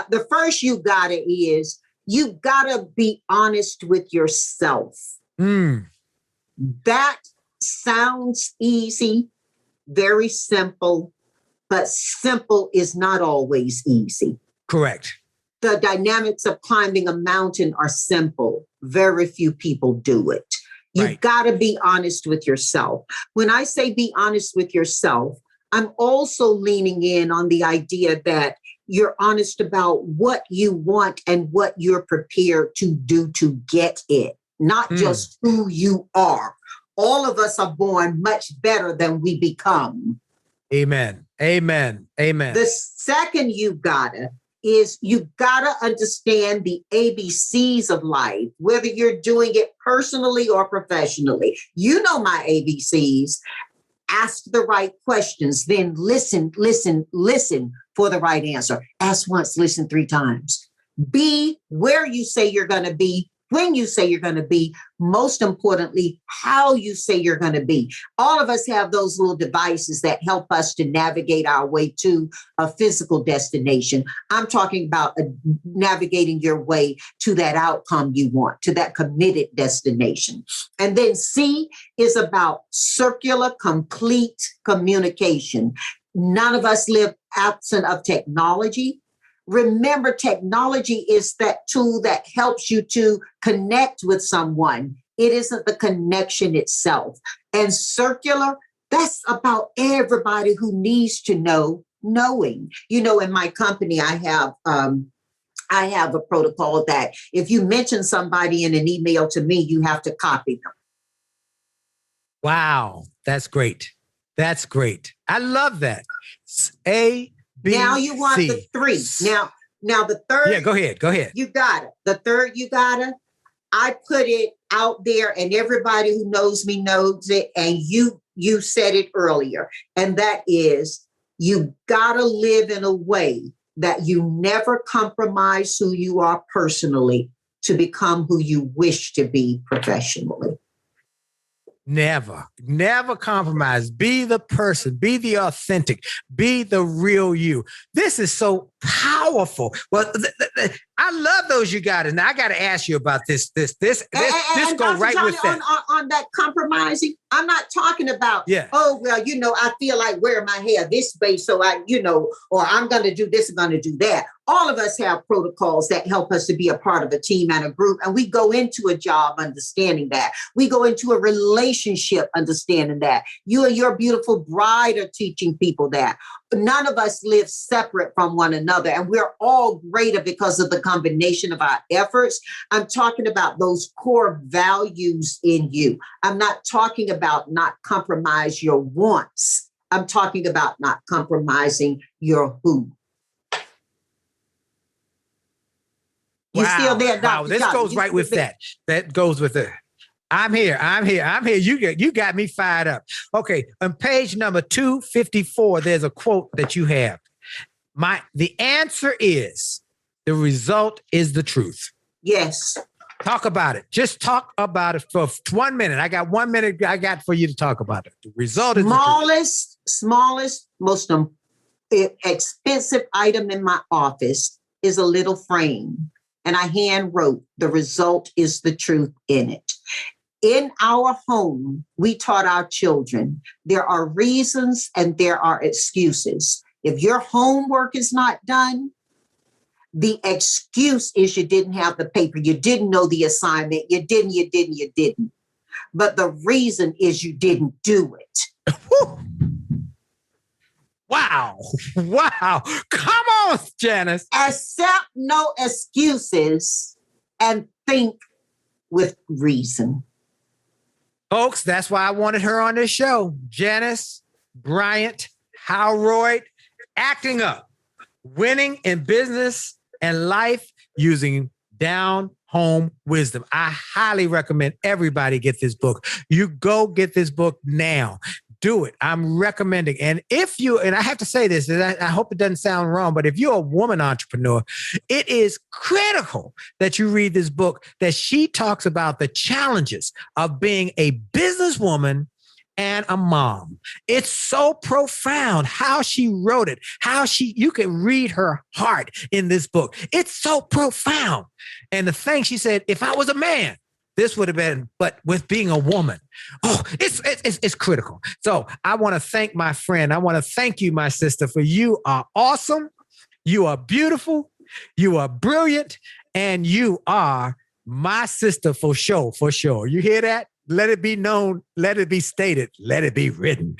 [SPEAKER 6] The first you got to is you got to be honest with yourself. That sounds easy, very simple, but simple is not always easy.
[SPEAKER 3] Correct.
[SPEAKER 6] The dynamics of climbing a mountain are simple. Very few people do it. You've got to be honest with yourself. When I say be honest with yourself, I'm also leaning in on the idea that you're honest about what you want and what you're prepared to do to get it, not just who you are. All of us are born much better than we become.
[SPEAKER 3] Amen. Amen. Amen.
[SPEAKER 6] The second you gotta is you gotta understand the ABCs of life, whether you're doing it personally or professionally. You know my ABCs. Ask the right questions, then listen for the right answer. Ask once, listen 3 times. Be where you say you're gonna be, when you say you're going to be, most importantly, how you say you're going to be. All of us have those little devices that help us to navigate our way to a physical destination. I'm talking about navigating your way to that outcome you want, to that committed destination. And then C is about circular, complete communication. None of us live absent of technology. Remember, technology is that tool that helps you to connect with someone. It isn't the connection itself. And circular, that's about everybody who needs to know, knowing. You know, in my company, I have a protocol that if you mention somebody in an email to me, you have to copy them.
[SPEAKER 3] Wow, that's great. That's great. I love that.
[SPEAKER 6] Now you want the 3. Now the third.
[SPEAKER 3] Yeah, go ahead.
[SPEAKER 6] You got it. The third, you got it. I put it out there, and everybody who knows me knows it. And you said it earlier, and that is you gotta live in a way that you never compromise who you are personally to become who you wish to be professionally.
[SPEAKER 3] Never compromise. Be the person, be the authentic, be the real you. This is so powerful. Well, I love those you got. And I got to ask you about this goes right
[SPEAKER 6] Johnny,
[SPEAKER 3] with that.
[SPEAKER 6] On that compromising, I'm not talking about, oh, well, I feel like wearing my hair this way. So or I'm going to do this, I'm going to do that. All of us have protocols that help us to be a part of a team and a group. And we go into a job understanding that. We go into a relationship understanding that. You and your beautiful bride are teaching people that. None of us live separate from one another, and we're all greater because of the combination of our efforts. I'm talking about those core values in you. I'm not talking about not compromise your wants. I'm talking about not compromising your who. You still there, Dr.
[SPEAKER 3] Wow, this goes right with that. That goes with it. I'm here. You got me fired up. Okay, on page number 254, there's a quote that you have. The answer is, the result is the truth.
[SPEAKER 6] Yes.
[SPEAKER 3] Talk about it. Just talk about it for 1 minute. I got 1 minute I got for you to talk about it. The result is
[SPEAKER 6] smallest, most expensive item in my office is a little frame. And I hand wrote, the result is the truth in it. In our home, we taught our children there are reasons and there are excuses. If your homework is not done, the excuse is you didn't have the paper. You didn't know the assignment. You didn't. But the reason is you didn't do it.
[SPEAKER 3] Wow. Come on, Janice.
[SPEAKER 6] Accept no excuses and think with reason.
[SPEAKER 3] Folks, that's why I wanted her on this show. Janice Bryant Howroyd, acting up, winning in business and life using down home wisdom. I highly recommend everybody get this book. You go get this book now. Do it. I'm recommending. And if you, and I have to say this, and I hope it doesn't sound wrong, but if you're a woman entrepreneur, it is critical that you read this book, that she talks about the challenges of being a businesswoman and a mom. It's so profound how she wrote it, you can read her heart in this book. It's so profound. And the thing she said, if I was a man, this would have been, but with being a woman, it's critical. So I want to thank my friend. I want to thank you, my sister, for you are awesome. You are beautiful. You are brilliant. And you are my sister for sure, for sure. You hear that? Let it be known. Let it be stated. Let it be written.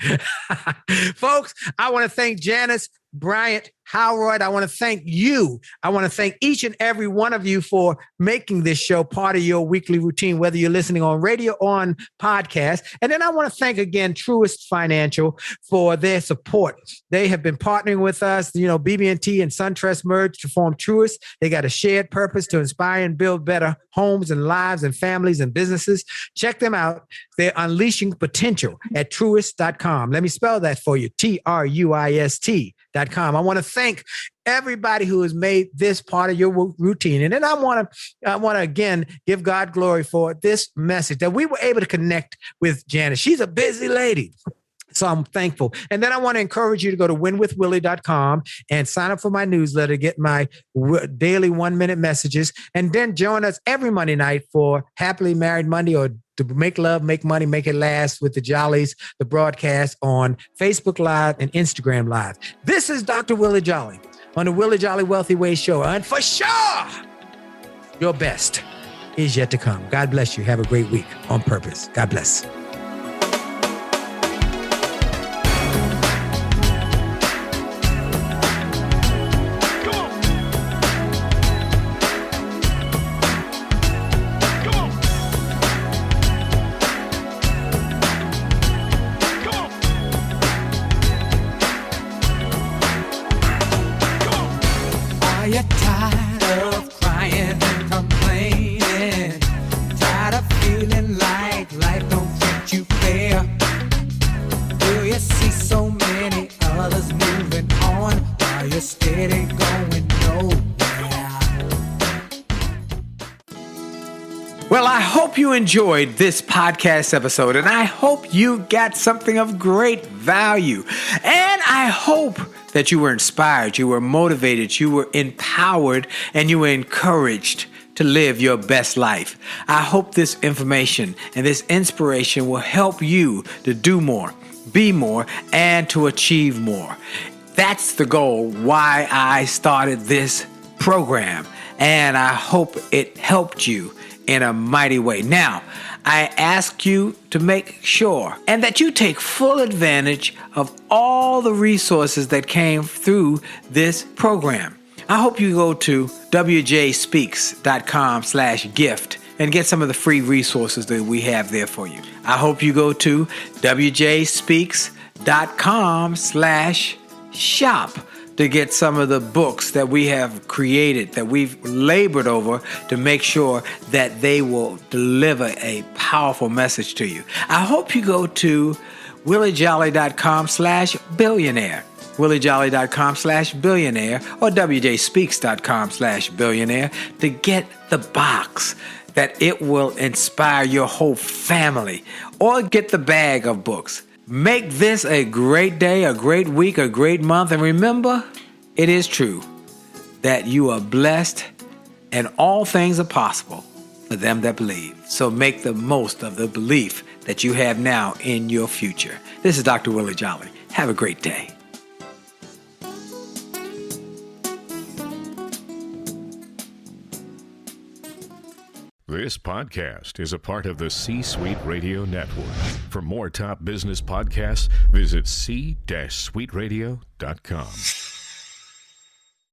[SPEAKER 3] Folks, I want to thank Janice Bryant Howroyd. I want to thank you. I want to thank each and every one of you for making this show part of your weekly routine, whether you're listening on radio or on podcast. And then I want to thank again Truist Financial for their support. They have been partnering with us. You know, BB&T and SunTrust merged to form Truist. They got a shared purpose to inspire and build better homes and lives and families and businesses. Check them out. They're unleashing potential at truist.com. Let me spell that for you. TRUIST.com. I want to thank everybody who has made this part of your routine. And then I want to again give God glory for this message that we were able to connect with Janice. She's a busy lady. So I'm thankful. And then I want to encourage you to go to winwithwillie.com and sign up for my newsletter, get my daily 1-minute messages, and then join us every Monday night for Happily Married Monday, or to make love, make money, make it last with the Jollies, the broadcast on Facebook Live and Instagram Live. This is Dr. Willie Jolley on the Willie Jolley Wealthy Ways Show. And for sure, your best is yet to come. God bless you. Have a great week on purpose. God bless. Well, I hope you enjoyed this podcast episode, and I hope you got something of great value. And I hope that you were inspired, you were motivated, you were empowered, and you were encouraged to live your best life. I hope this information and this inspiration will help you to do more, be more, and to achieve more. That's the goal why I started this program, and I hope it helped you in a mighty way. Now, I ask you to make sure and that you take full advantage of all the resources that came through this program. I hope you go to wjspeaks.com/gift and get some of the free resources that we have there for you. I hope you go to wjspeaks.com/shop to get some of the books that we have created, that we've labored over to make sure that they will deliver a powerful message to you. I hope you go to williejolly.com/billionaire, williejolly.com/billionaire, or wjspeaks.com/billionaire to get the box that it will inspire your whole family, or get the bag of books. Make this a great day, a great week, a great month. And remember, it is true that you are blessed and all things are possible for them that believe. So make the most of the belief that you have now in your future. This is Dr. Willie Jolley. Have a great day.
[SPEAKER 10] This podcast is a part of the C-Suite Radio Network. For more top business podcasts, visit c-suiteradio.com.